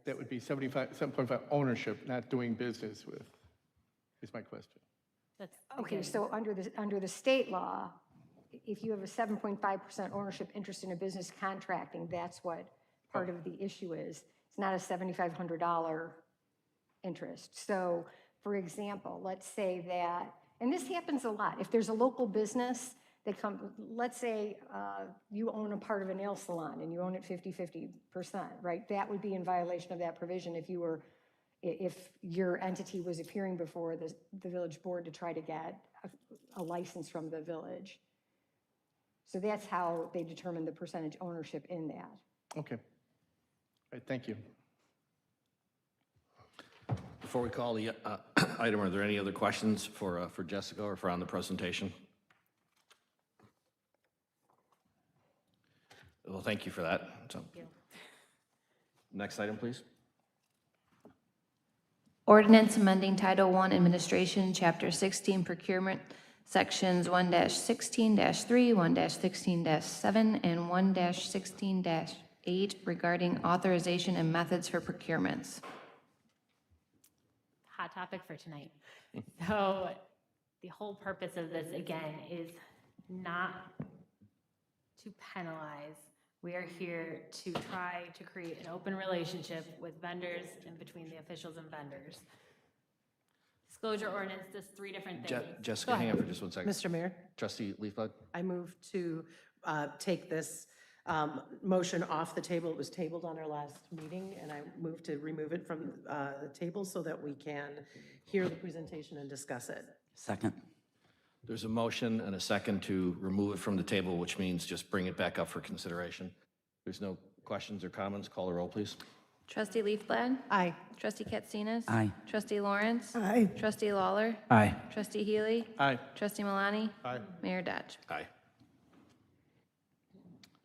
That would be 7.5 ownership, not doing business with, is my question. That's Okay, again, so under the state law, if you have a 7.5% ownership interest in a business contracting, that's what part of the issue is. It's not a $7,500 interest. So, for example, let's say that, and this happens a lot, if there's a local business that let's say you own a part of a nail salon and you own it 50-50%, right? That would be in violation of that provision if your entity was appearing before the village board to try to get a license from the village. So that's how they determine the percentage ownership in that. Okay. All right, thank you. Before we call the item, are there any other questions for Jessica or on the presentation? Well, thank you for that. So, next item, please. Ordinance amending Title I Administration, Chapter 16 Procurement, Sections 1-16-3, 1-16-7, and 1-16-8 regarding authorization and methods for procurements. How hot topic for tonight. So the whole purpose of this, again, is not to penalize. We are here to try to create an open relationship with vendors and between the officials and vendors. Disclosure ordinance does three different things. Jessica, hang on for just one second. Mr. Mayor, Trustee Leafbug? I move to take this motion off the table. It was tabled on our last meeting, and I move to remove it from the table so that we can hear the presentation and discuss it. Second. There's a motion and a second to remove it from the table, which means just bring it back up for consideration. There's no questions or comments. Call the roll, please. Trustee Leafblad? Aye. Trustee Katsinas? Aye. Trustee Lawrence? Aye. Trustee Lawler? Aye. Trustee Healy? Aye. Trustee Malani? Aye. Mayor Dodge. Aye.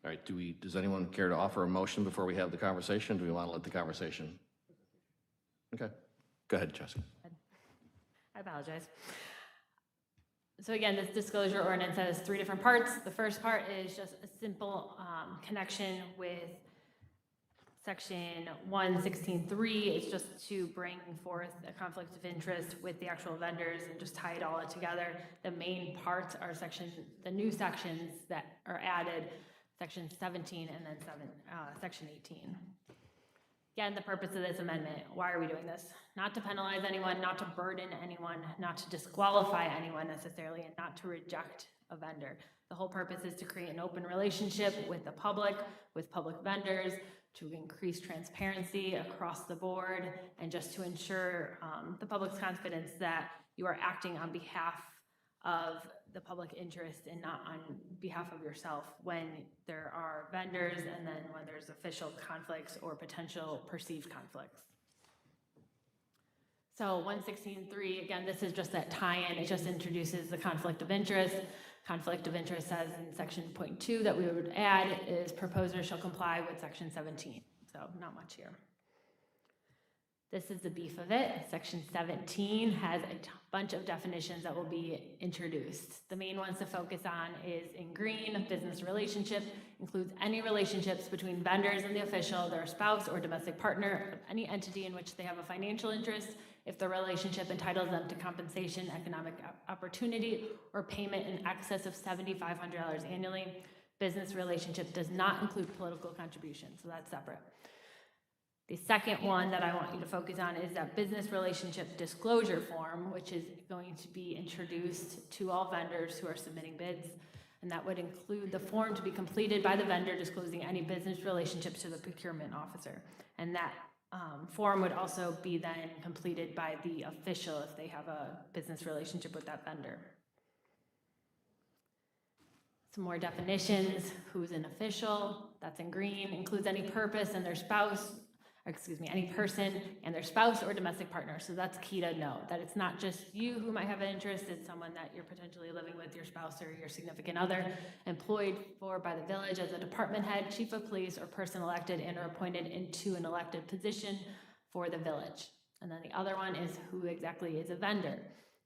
All right, does anyone care to offer a motion before we have the conversation? Do we want to let the conversation? Okay, go ahead, Jessica. I apologize. So again, this disclosure ordinance has three different parts. The first part is just a simple connection with section 116.3. It's just to bring forth a conflict of interest with the actual vendors and just tie it all together. The main parts are the new sections that are added, section 17 and then section 18. Again, the purpose of this amendment, why are we doing this? Not to penalize anyone, not to burden anyone, not to disqualify anyone necessarily, and not to reject a vendor. The whole purpose is to create an open relationship with the public, with public vendors, to increase transparency across the board, and just to ensure the public's confidence that you are acting on behalf of the public interest and not on behalf of yourself when there are vendors and then when there's official conflicts or potential perceived conflicts. So 116.3, again, this is just that tie-in. It just introduces the conflict of interest. Conflict of interest says in section 0.2 that we would add is proposers shall comply with section 17. So not much here. This is the beef of it. Section 17 has a bunch of definitions that will be introduced. The main ones to focus on is in green, business relationship includes any relationships between vendors and the official, their spouse or domestic partner of any entity in which they have a financial interest, if the relationship entitles them to compensation, economic opportunity, or payment in excess of $7,500 annually. Business relationship does not include political contributions, so that's separate. The second one that I want you to focus on is that business relationship disclosure form, which is going to be introduced to all vendors who are submitting bids. And that would include the form to be completed by the vendor disclosing any business relationships to the procurement officer. And that form would also be then completed by the official if they have a business relationship with that vendor. Some more definitions. Who's an official? That's in green. Includes any purpose and their spouse, any person and their spouse or domestic partner. So that's key to know, that it's not just you who might have an interest, it's someone that you're potentially living with, your spouse or your significant other, employed for by the village as a department head, chief of police, or person elected and or appointed into an elected position for the village. And then the other one is who exactly is a vendor.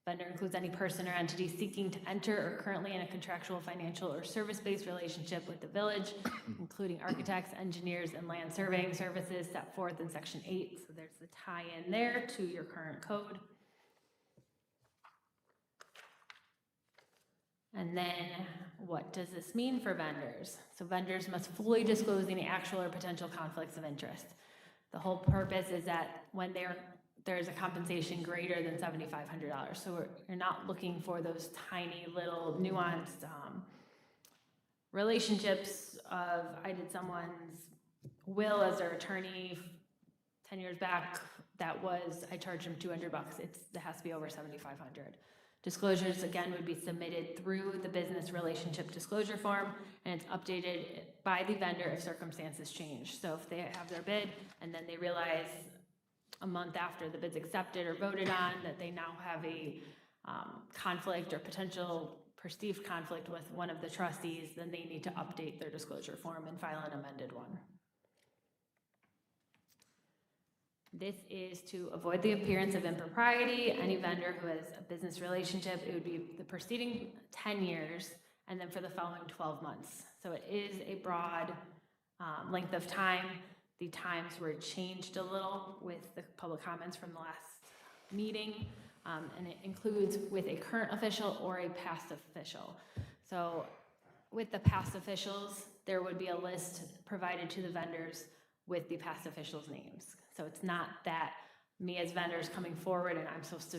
Vendor includes any person or entity seeking to enter or currently in a contractual, financial, or service-based relationship with the village, including architects, engineers, and land surveying services set forth in section 8. So there's the tie-in there to your current code. And then what does this mean for vendors? So vendors must fully disclose any actual or potential conflicts of interest. The whole purpose is that when there's a compensation greater than $7,500. So you're not looking for those tiny little nuanced relationships of, I did someone's will as their attorney 10 years back, I charged him $200. It has to be over $7,500. Disclosures, again, would be submitted through the business relationship disclosure form, and it's updated by the vendor if circumstances change. So if they have their bid and then they realize a month after the bid's accepted or voted on that they now have a conflict or potential perceived conflict with one of the trustees, then they need to update their disclosure form and file an amended one. This is to avoid the appearance of impropriety. Any vendor who has a business relationship, it would be the preceding 10 years and then for the following 12 months. So it is a broad length of time. The times were changed a little with the public comments from the last meeting, and it includes with a current official or a past official. So with the past officials, there would be a list provided to the vendors with the past officials' names. So it's not that me as vendors coming forward and I'm supposed to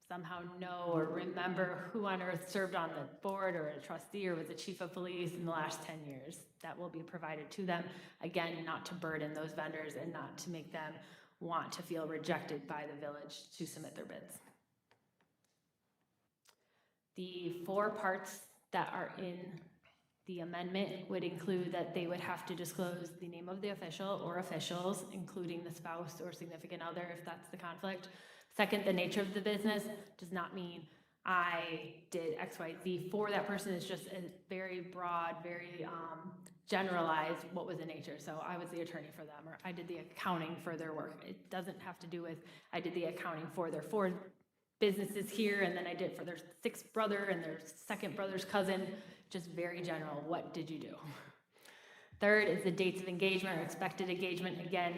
somehow know or remember who on earth served on the board or a trustee or was the chief of police in the last 10 years. That will be provided to them. Again, not to burden those vendors and not to make them want to feel rejected by the village to submit their bids. The 4 parts that are in the amendment would include that they would have to disclose the name of the official or officials, including the spouse or significant other if that's the conflict. Second, the nature of the business does not mean I did X, Y, Z for that person. It's just a very broad, very generalized what was the nature. So I was the attorney for them, or I did the accounting for their work. It doesn't have to do with I did the accounting for their 4 businesses here, and then I did for their 6th brother and their 2nd brother's cousin. Just very general, what did you do? Third is the dates of engagement or expected engagement. Again,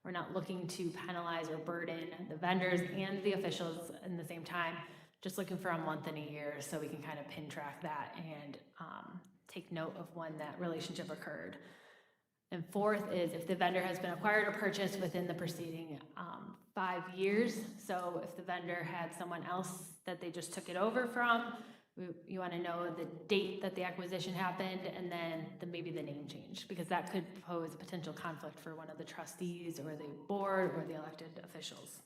we're not looking to penalize or burden the vendors and the officials in the same time, just looking for a month and a year so we can kind of pin track that and take note of when that relationship occurred. And fourth is if the vendor has been acquired or purchased within the preceding 5 years. So if the vendor had someone else that they just took it over from, you want to know the date that the acquisition happened and then maybe the name change, because that could pose a potential conflict for one of the trustees or the board or the elected officials.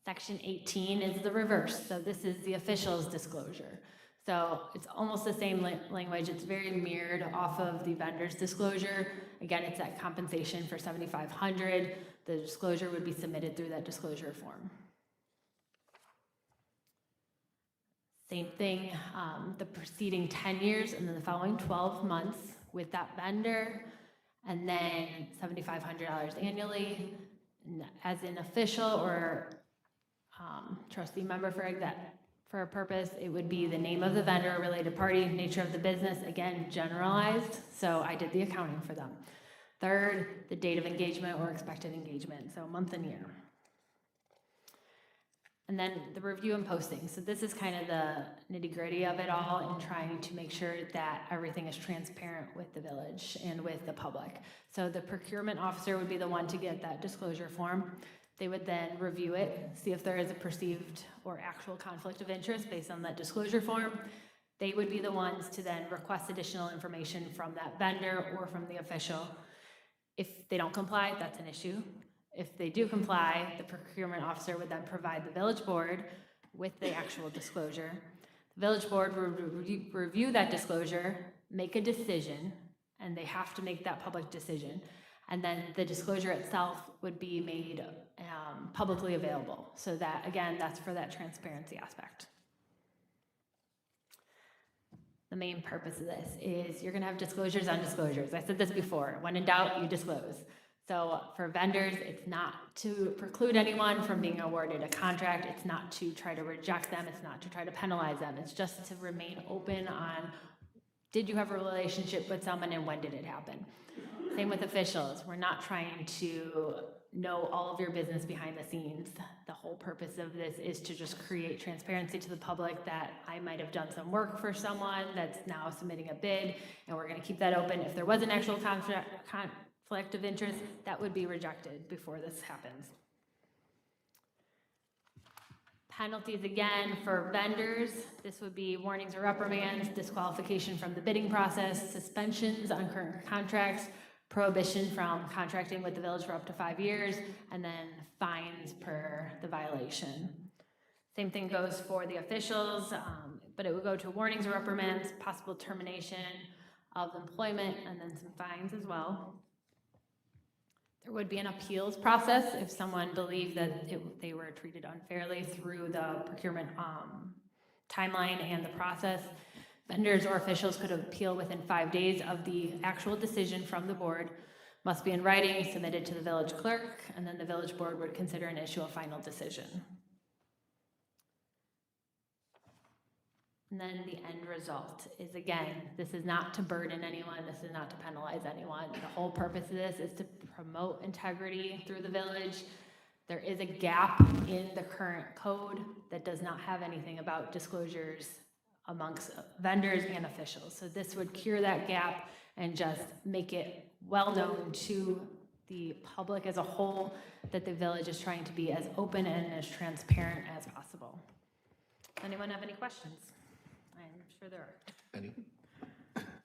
Section 18 is the reverse. So this is the official's disclosure. So it's almost the same language. It's very mirrored off of the vendor's disclosure. Again, it's that compensation for $7,500. The disclosure would be submitted through that disclosure form. Same thing, the preceding 10 years and then the following 12 months with that vendor, and then $7,500 annually. As an official or trustee member for a purpose, it would be the name of the vendor, related party, nature of the business, again, generalized. So I did the accounting for them. Third, the date of engagement or expected engagement, so month and year. And then the review and posting. So this is kind of the nitty-gritty of it all and trying to make sure that everything is transparent with the village and with the public. So the procurement officer would be the one to get that disclosure form. They would then review it, see if there is a perceived or actual conflict of interest based on that disclosure form. They would be the ones to then request additional information from that vendor or from the official. If they don't comply, that's an issue. If they do comply, the procurement officer would then provide the village board with the actual disclosure. The village board would review that disclosure, make a decision, and they have to make that public decision. And then the disclosure itself would be made publicly available. So that, again, that's for that transparency aspect. The main purpose of this is you're gonna have disclosures on disclosures. I said this before, when in doubt, you disclose. So for vendors, it's not to preclude anyone from being awarded a contract. It's not to try to reject them. It's not to try to penalize them. It's just to remain open on, did you have a relationship with someone and when did it happen? Same with officials. We're not trying to know all of your business behind the scenes. The whole purpose of this is to just create transparency to the public that I might have done some work for someone that's now submitting a bid, and we're gonna keep that open. If there was an actual conflict of interest, that would be rejected before this happens. Penalties, again, for vendors, this would be warnings or reprimands, disqualification from the bidding process, suspensions on current contracts, prohibition from contracting with the village for up to 5 years, and then fines per the violation. Same thing goes for the officials, but it would go to warnings or reprimands, possible termination of employment, and then some fines as well. There would be an appeals process if someone believed that they were treated unfairly through the procurement timeline and the process. Vendors or officials could appeal within 5 days of the actual decision from the board, must be in writing, submitted to the village clerk, and then the village board would consider and issue a final decision. And then the end result is, again, this is not to burden anyone, this is not to penalize anyone. The whole purpose of this is to promote integrity through the village, There is a gap in the current code that does not have anything about disclosures amongst vendors and officials. So this would cure that gap and just make it well-known to the public as a whole that the village is trying to be as open and as transparent as possible. Anyone have any questions? I'm sure there are. Any?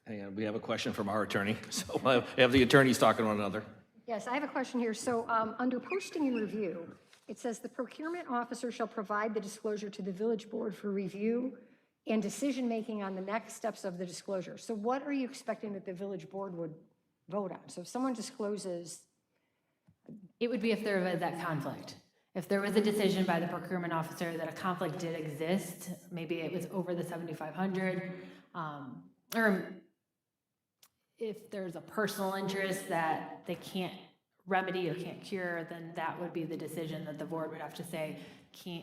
Hang on, we have a question from our attorney. So we'll have the attorneys talking to one another. Yes, I have a question here. So under posting and review, it says the procurement officer shall provide the disclosure to the village board for review and decision-making on the next steps of the disclosure. So what are you expecting that the village board would vote on? So if someone discloses, It would be if there was that conflict. If there was a decision by the procurement officer that a conflict did exist, maybe it was over the 7,500, or if there's a personal interest that they can't remedy or can't cure, then that would be the decision that the board would have to say,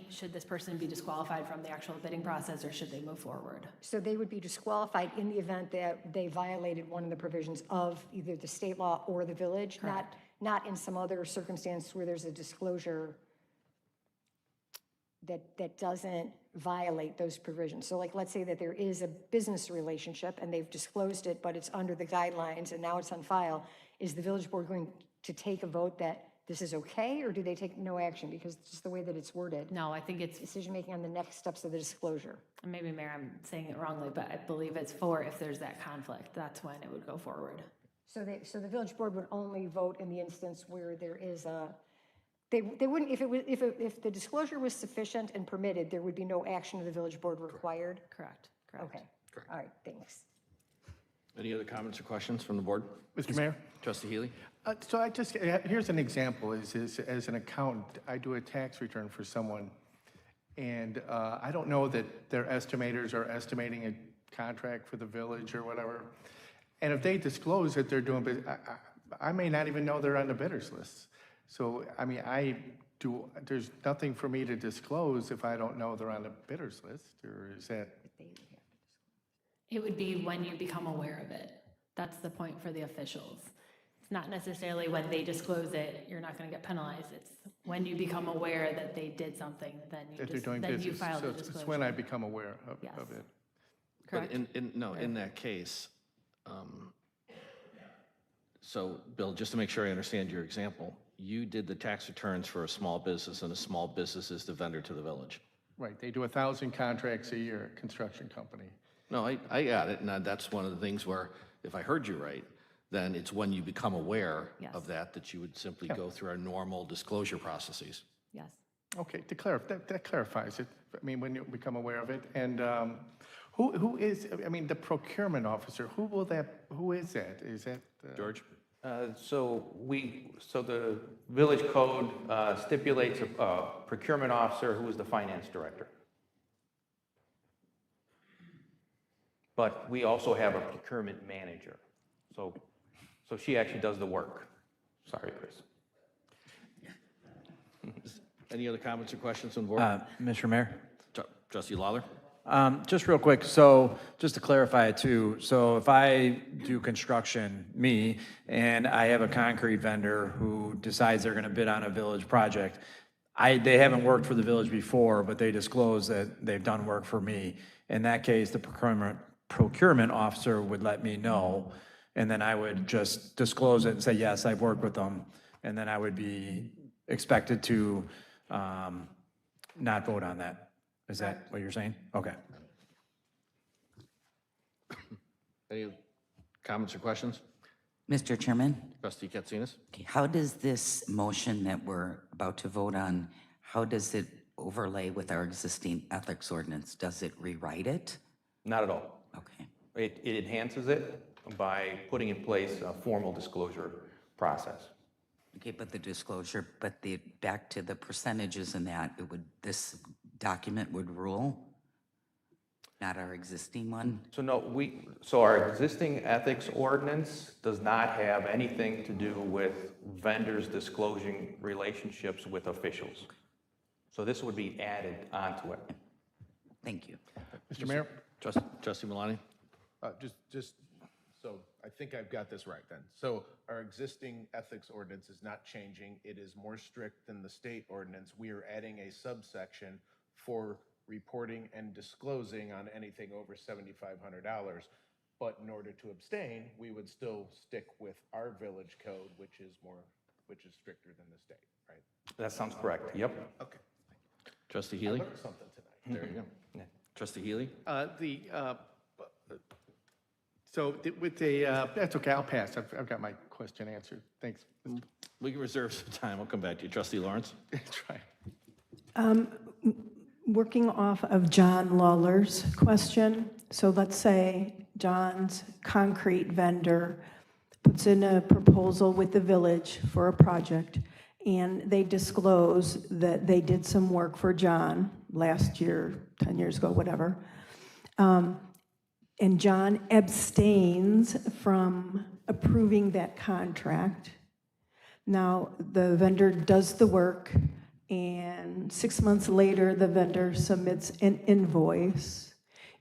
should this person be disqualified from the actual bidding process, or should they move forward? so they would be disqualified in the event that they violated one of the provisions of either the state law or the village, not in some other circumstance where there's a disclosure that doesn't violate those provisions. So like, let's say that there is a business relationship and they've disclosed it, but it's under the guidelines and now it's on file. Is the village board going to take a vote that this is okay, or do they take no action because it's just the way that it's worded? No, I think it's, Decision-making on the next steps of the disclosure. maybe Mayor, I'm saying it wrongly, but I believe it's for if there's that conflict, that's when it would go forward. So the village board would only vote in the instance where there is a, they wouldn't, if the disclosure was sufficient and permitted, there would be no action of the village board required? Correct. Okay. Correct. All right, thanks. Any other comments or questions from the board? Mr. Mayor? Trustee Healy? So here's an example, is as an accountant, I do a tax return for someone, and I don't know that their estimators are estimating a contract for the village or whatever. And if they disclose that they're doing, I may not even know they're on the bidders list. So, I mean, there's nothing for me to disclose if I don't know they're on the bidders list, or is that? It would be when you become aware of it. That's the point for the officials. It's not necessarily when they disclose it, you're not going to get penalized. It's when you become aware that they did something, then That they're doing then you business. file So the disclosure. it's when I become aware of Yes. it. Correct? But in that case, so Bill, just to make sure I understand your example, you did the tax returns for a small business, and a small business is the vendor to the village. Right, they do 1,000 contracts a year, construction company. No, I got it, and that's one of the things where, if I heard you right, then it's when you become aware Yes. of that you would simply go through our normal disclosure processes. Yes. Okay, that clarifies it. I mean, when you become aware of it. And who is, I mean, the procurement officer, who is that? Is that? George? So the village code stipulates a procurement officer who is the finance director. But we also have a procurement manager. So she actually does the work. Sorry, Chris. Any other comments or questions from the board? Mr. Mayor? Trustee Lawler? Just real quick, so just to clarify too, so if I do construction, and I have a concrete vendor who decides they're gonna bid on a village project, they haven't worked for the village before, but they disclose that they've done work for me. In that case, the procurement officer would let me know, and then I would just disclose it and say, yes, I've worked with them, and then I would be expected to not vote on that. Is that what you're saying? Okay. Any comments or questions? Mr. Chairman, Trustee Katsinas? okay, how does this motion that we're about to vote on, how does it overlay with our existing ethics ordinance? Does it rewrite it? Not at all. Okay. It enhances it by putting in place a formal disclosure process. Okay, but back to the percentages and that, this document would rule, not our existing one? So no, so our existing ethics ordinance does not have anything to do with vendors disclosing relationships with officials. So this would be added onto it. Thank you. Mr. Mayor? Trustee Malani? Just so I think I've got this right then. So our existing ethics ordinance is not changing. It is more strict than the state ordinance. We are adding a subsection for reporting and disclosing on anything over $7,500. But in order to abstain, we would still stick with our village code, which is stricter than the state, right? That sounds correct, yep. Okay. Trustee I Healy? learned something tonight. There you go. Trustee Healy? That's okay, I'll pass. I've got my question answered. Thanks. We can reserve some time. We'll come back to you. Trustee Lawrence? Try. Working off of John Lawler's question, so let's say John's concrete vendor puts in a proposal with the village for a project, and they disclose that they did some work for John last year, 10 years ago, whatever, and John abstains from approving that contract. Now, the vendor does the work, and 6 months later, the vendor submits an invoice.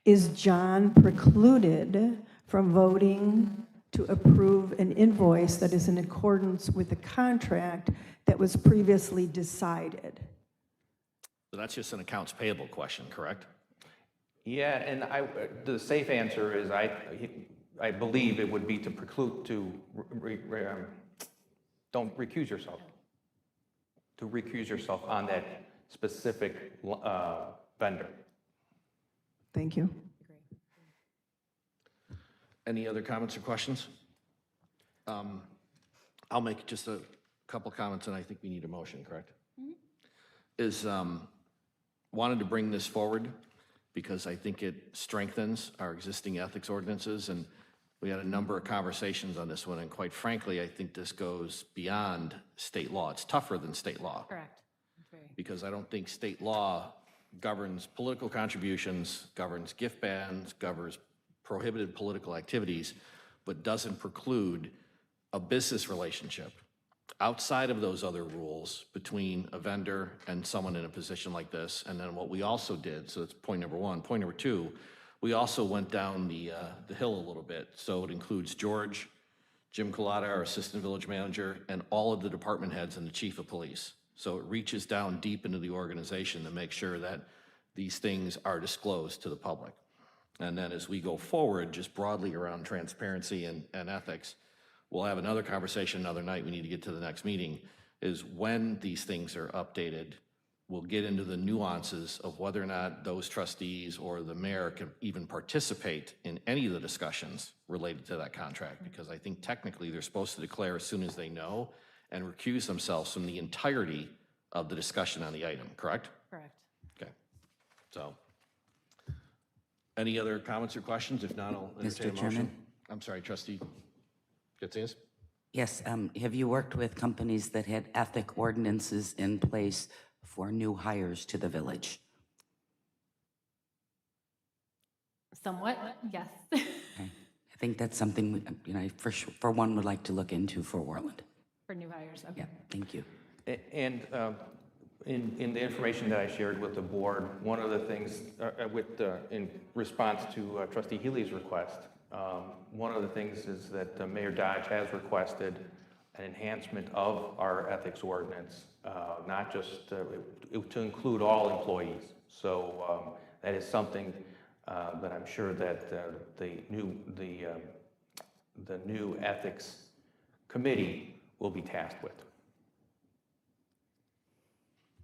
Is John precluded from voting to approve an invoice that is in accordance with the contract that was previously decided? So that's just an accounts payable question, correct? Yeah, and the safe answer is I believe it would be to preclude, don't recuse yourself. To recuse yourself on that specific vendor. Thank you. Any other comments or questions? I'll make just a couple comments, and I think we need a motion, correct? Wanted to bring this forward because I think it strengthens our existing ethics ordinances, and we had a number of conversations on this one, and quite frankly, I think this goes beyond state law. It's tougher than state law. Correct. Because I don't think state law governs political contributions, governs gift bans, governs prohibited political activities, but doesn't preclude a business relationship outside of those other rules between a vendor and someone in a position like this. And then what we also did, so that's point number one. Point number two, we also went down the hill a little bit. So it includes George, Jim Collada, our assistant village manager, and all of the department heads and the chief of police. So it reaches down deep into the organization to make sure that these things are disclosed to the public. And then as we go forward, just broadly around transparency and ethics, we'll have another conversation another night. We need to get to the next meeting, is when these things are updated, we'll get into the nuances of whether or not those trustees or the mayor can even participate in any of the discussions related to that contract, because I think technically they're supposed to declare as soon as they know and recuse themselves from the entirety of the discussion on the item, correct? Correct. Okay. So, any other comments or questions? If not, I'll entertain a motion. Chairman? I'm sorry, Trustee Katsias? Yes, have you worked with companies that had ethic ordinances in place for new hires to the village? Somewhat, yes. Okay. I think that's something, I for one would like to look into for Orland. For new hires, okay. Yeah, thank you. And in the information that I shared with the board, one of the things, in response to Trustee Healy's request, one of the things is that Mayor Dodge has requested an enhancement of our ethics ordinance, not just to include all employees. So that is something that I'm sure that the new ethics committee will be tasked with.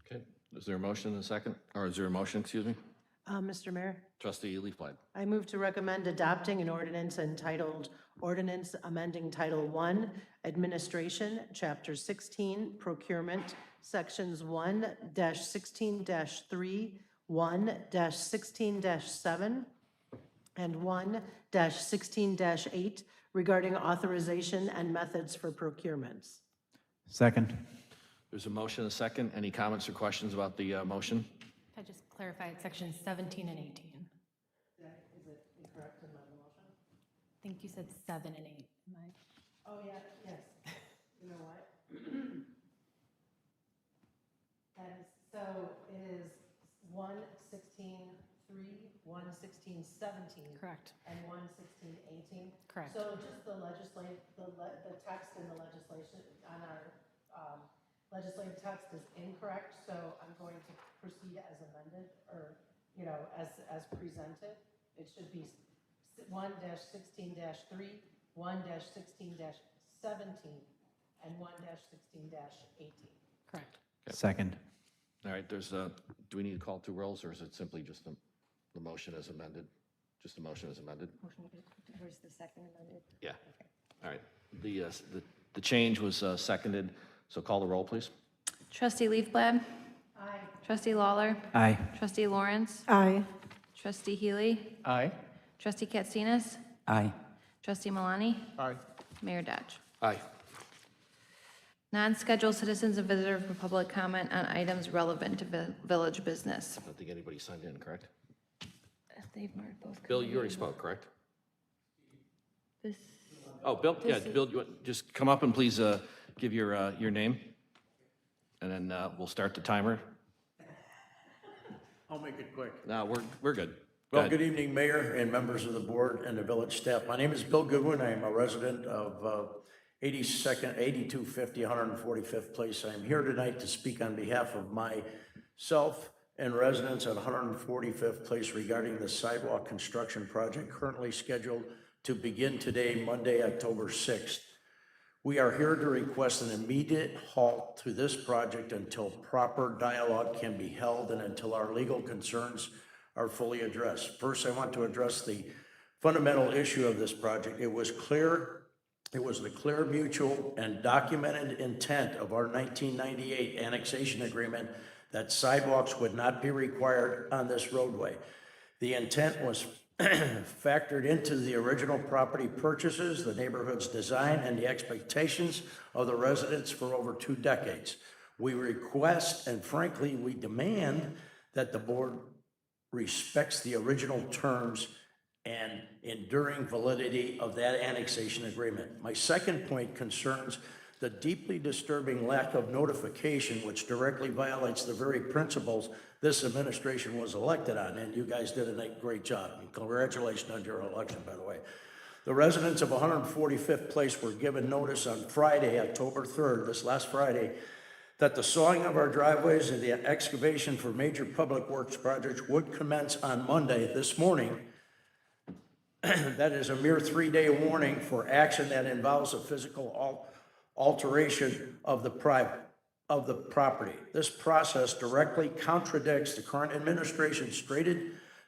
Okay. Is there a motion in a second? Or is there a motion, excuse me? Mr. Mayor, Trustee Leafblad. I move to recommend adopting an ordinance entitled Ordinance Amending Title I, Administration, Chapter 16, Procurement, Sections 1-16-3, 1-16-7, and 1-16-8 regarding authorization and methods for procurements. Second. There's a motion, a second. Any comments or questions about the motion? Can I just clarify, it's sections 17 and 18? Is it incorrect in my motion? I think you said 7 and 8. Am I? Oh, yeah, yes. You know what? So it is 1-16-3, 11617. Correct. And 11618. Correct. So just the the text in the legislation on our legislative text is incorrect, so I'm going to proceed as amended, or, as presented. It should be 1-16-3, 1-16-17, and 1-16-18. Correct. Second. All right, do we need to call two rolls, or is it simply just the motion as amended? Just the motion as amended? Where's the second amended? Yeah. All right. The change was seconded, so call the roll, please. Trustee Leafblad? Aye. Trustee Lawler? Aye. Trustee Lawrence? Aye. Trustee Healy? Aye. Trustee Katsinas? Aye. Trustee Malani? Aye. Mayor Dodge. Aye. Non-scheduled citizens and visitors for public comment on items relevant to village business. I don't think anybody signed in, correct? They've marked both. Bill, you already spoke, correct? This, Oh, Bill, yeah, Bill, you want, just come up and please give your name, and then we'll start the timer. I'll make it quick. No, we're good. Go Well, ahead. good evening, Mayor and members of the board and the village staff. My name is Bill Goodwin. I am a resident of 82nd, 8250 145th Place. I am here tonight to speak on behalf of myself and residents at 145th Place regarding the sidewalk construction project currently scheduled to begin today, Monday, October 6th. We are here to request an immediate halt to this project until proper dialogue can be held and until our legal concerns are fully addressed. First, I want to address the fundamental issue of this project. It was the clear mutual and documented intent of our 1998 annexation agreement that sidewalks would not be required on this roadway. The intent was factored into the original property purchases, the neighborhood's design, and the expectations of the residents for over 2 decades. We request, and frankly, we demand that the board respects the original terms and enduring validity of that annexation agreement. My second point concerns the deeply disturbing lack of notification, which directly violates the very principles this administration was elected on, and you guys did a great job. And congratulations on your election, by the way. The residents of 145th Place were given notice on Friday, October 3rd, this last Friday, that the sawing of our driveways and the excavation for major public works projects would commence on Monday, this morning. That is a mere 3-day warning for action that involves a physical alteration of the property. This process directly contradicts the current administration's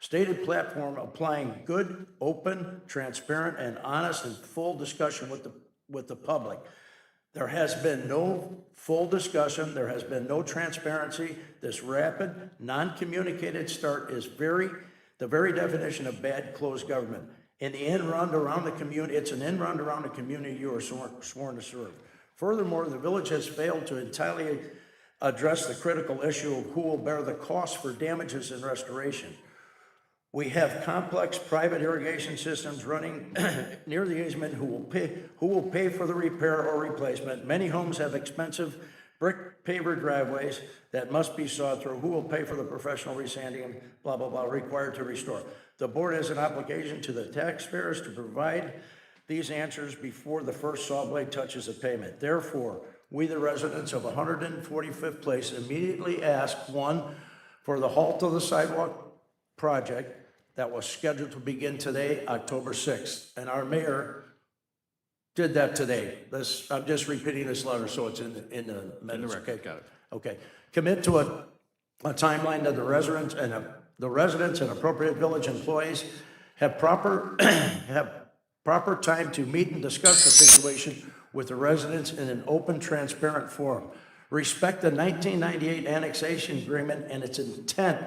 stated platform applying good, open, transparent, and honest and full discussion with the public. There has been no full discussion. There has been no transparency. This rapid, non-communicated start is the very definition of bad closed government. In the end run around the community, it's an end run around the community you are sworn to serve. Furthermore, the village has failed to entirely address the critical issue of who will bear the cost for damages and restoration. We have complex private irrigation systems running near the easement who will pay for the repair or replacement. Many homes have expensive brick paver driveways that must be sawed through. Who will pay for the professional resanding, blah, blah, blah, required to restore? The board has an obligation to the taxpayers to provide these answers before the first saw blade touches the pavement. Therefore, we, the residents of 145th Place, immediately ask, 1, for the halt of the sidewalk project that was scheduled to begin today, October 6th. And our mayor did that today. I'm just repeating this letter so it's in the minutes. record, Okay, got it. Okay. Commit to a timeline that the residents and appropriate village employees have proper time to meet and discuss the situation with the residents in an open, transparent forum. Respect the 1998 annexation agreement and its intent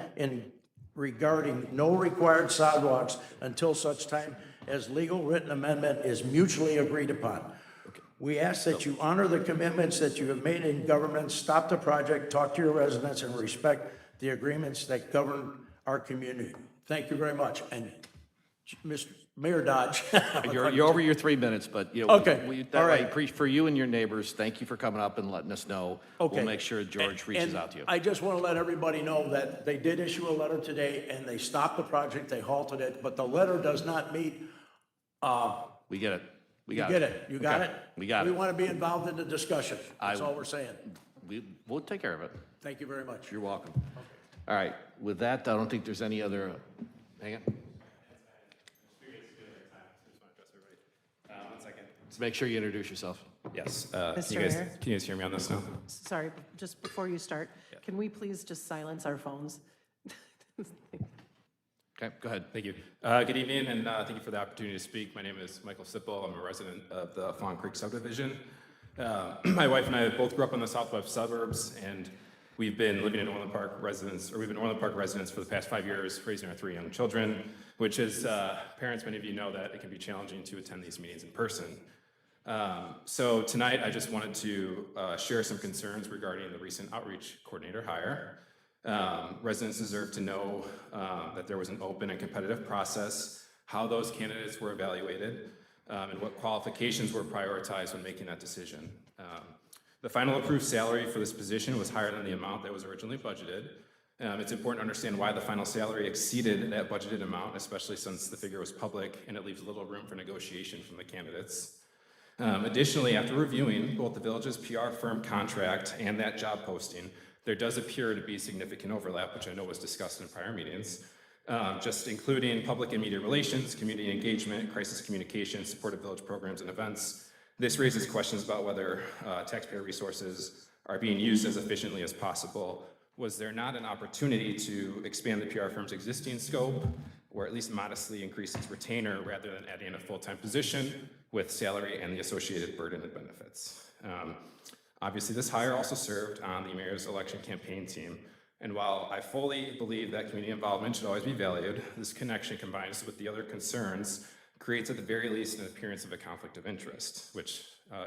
regarding no required sidewalks until such time as legal written amendment is mutually agreed upon. We ask that you honor the commitments that you have made in government, stop the project, talk to your residents, and respect the agreements that govern our community. Thank you very much. And Mayor Dodge. You're over your 3 minutes, but, you know. Okay, That all way, right. for you and your neighbors, thank you for coming up and letting us know. Okay. We'll make sure George reaches And out to you. I just want to let everybody know that they did issue a letter today, and they stopped the project, they halted it, but the letter does not meet, We get it. We you got get it. it, you got Okay. it? We got We it. want to be involved in the discussion, that's all we're saying. We'll take care of it. Thank you very much. You're welcome. All right, with that, I don't think there's any other, hang on. One second. Just make sure you introduce yourself. Yes. Mr. Can Mayor? you guys hear me on this now? Sorry, just before you start, can we please just silence our phones? Okay, go ahead. Thank you. Good evening, and thank you for the opportunity to speak. My name is Michael Sipple. I'm a resident of the Fawn Creek subdivision. My wife and I both grew up in the southwest suburbs, and we've been living in Orland Park residents, or we've been Orland Park residents for the past 5 years, raising our 3 young children, which is, parents, many of you know that it can be challenging to attend these meetings in person. So tonight, I just wanted to share some concerns regarding the recent outreach coordinator hire. Residents deserve to know that there was an open and competitive process, how those candidates were evaluated, and what qualifications were prioritized when making that decision. The final approved salary for this position was higher than the amount that was originally budgeted. It's important to understand why the final salary exceeded that budgeted amount, especially since the figure was public and it leaves little room for negotiation from the candidates. Additionally, after reviewing both the village's PR firm contract and that job posting, there does appear to be significant overlap, which I know was discussed in prior meetings, just including public and media relations, community engagement, crisis communication, supportive village programs and events. This raises questions about whether taxpayer resources are being used as efficiently as possible. Was there not an opportunity to expand the PR firm's existing scope, or at least modestly increase its retainer rather than adding a full-time position with salary and the associated burden and benefits? Obviously, this hire also served on the mayor's election campaign team. And while I fully believe that community involvement should always be valued, this connection combined with the other concerns creates at the very least an appearance of a conflict of interest, which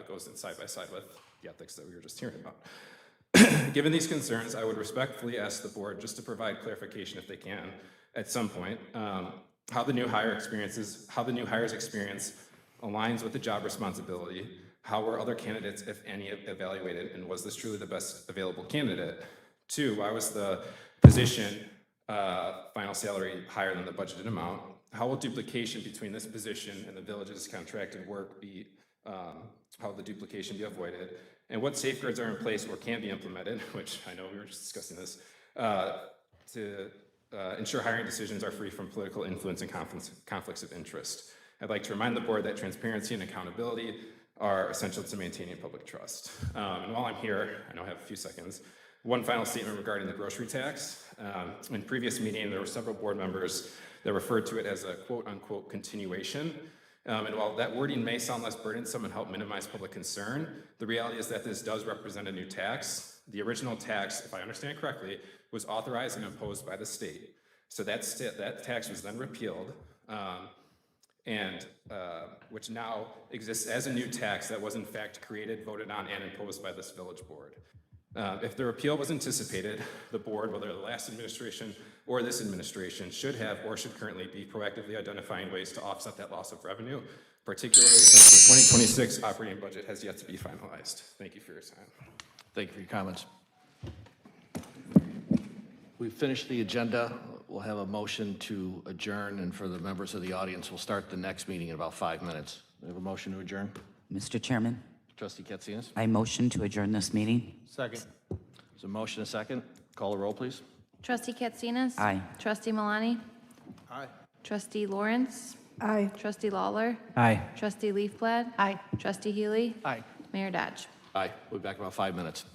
goes in side by side with the ethics that we were just hearing about. Given these concerns, I would respectfully ask the board just to provide clarification if they can at some point, how the new hire's experience aligns with the job responsibility. How were other candidates, if any, evaluated, and was this truly the best available candidate? 2, why was the position final salary higher than the budgeted amount? How will duplication between this position and the village's contracted work be, how will the duplication be avoided? And what safeguards are in place or can be implemented, which I know we were just discussing this, to ensure hiring decisions are free from political influence and conflicts of interest? I'd like to remind the board that transparency and accountability are essential to maintaining public trust. And while I'm here, I know I have a few seconds, one final statement regarding the grocery tax. In previous meeting, there were several board members that referred to it as a quote-unquote continuation. And while that wording may sound less burdensome and help minimize public concern, the reality is that this does represent a new tax. The original tax, if I understand correctly, was authorized and imposed by the state. So that tax was then repealed, which now exists as a new tax that was in fact created, voted on, and imposed by this village board. If the repeal was anticipated, the board, whether the last administration or this administration, should have or should currently be proactively identifying ways to offset that loss of revenue, particularly since the 2026 operating budget has yet to be finalized. Thank you for your time. Thank you for your comments. We've finished the agenda. We'll have a motion to adjourn, and for the members of the audience, we'll start the next meeting in about 5 minutes. We have a motion to adjourn. Mr. Chairman, Trustee Katsinas? I motion to adjourn this meeting. Second. There's a motion, a second. Call the roll, please. Trustee Katsinas? Aye. Trustee Malani? Aye. Trustee Lawrence? Aye. Trustee Lawler? Aye. Trustee Leafblad? Aye. Trustee Healy? Aye. Mayor Dodge? Aye. We'll be back in about 5 minutes.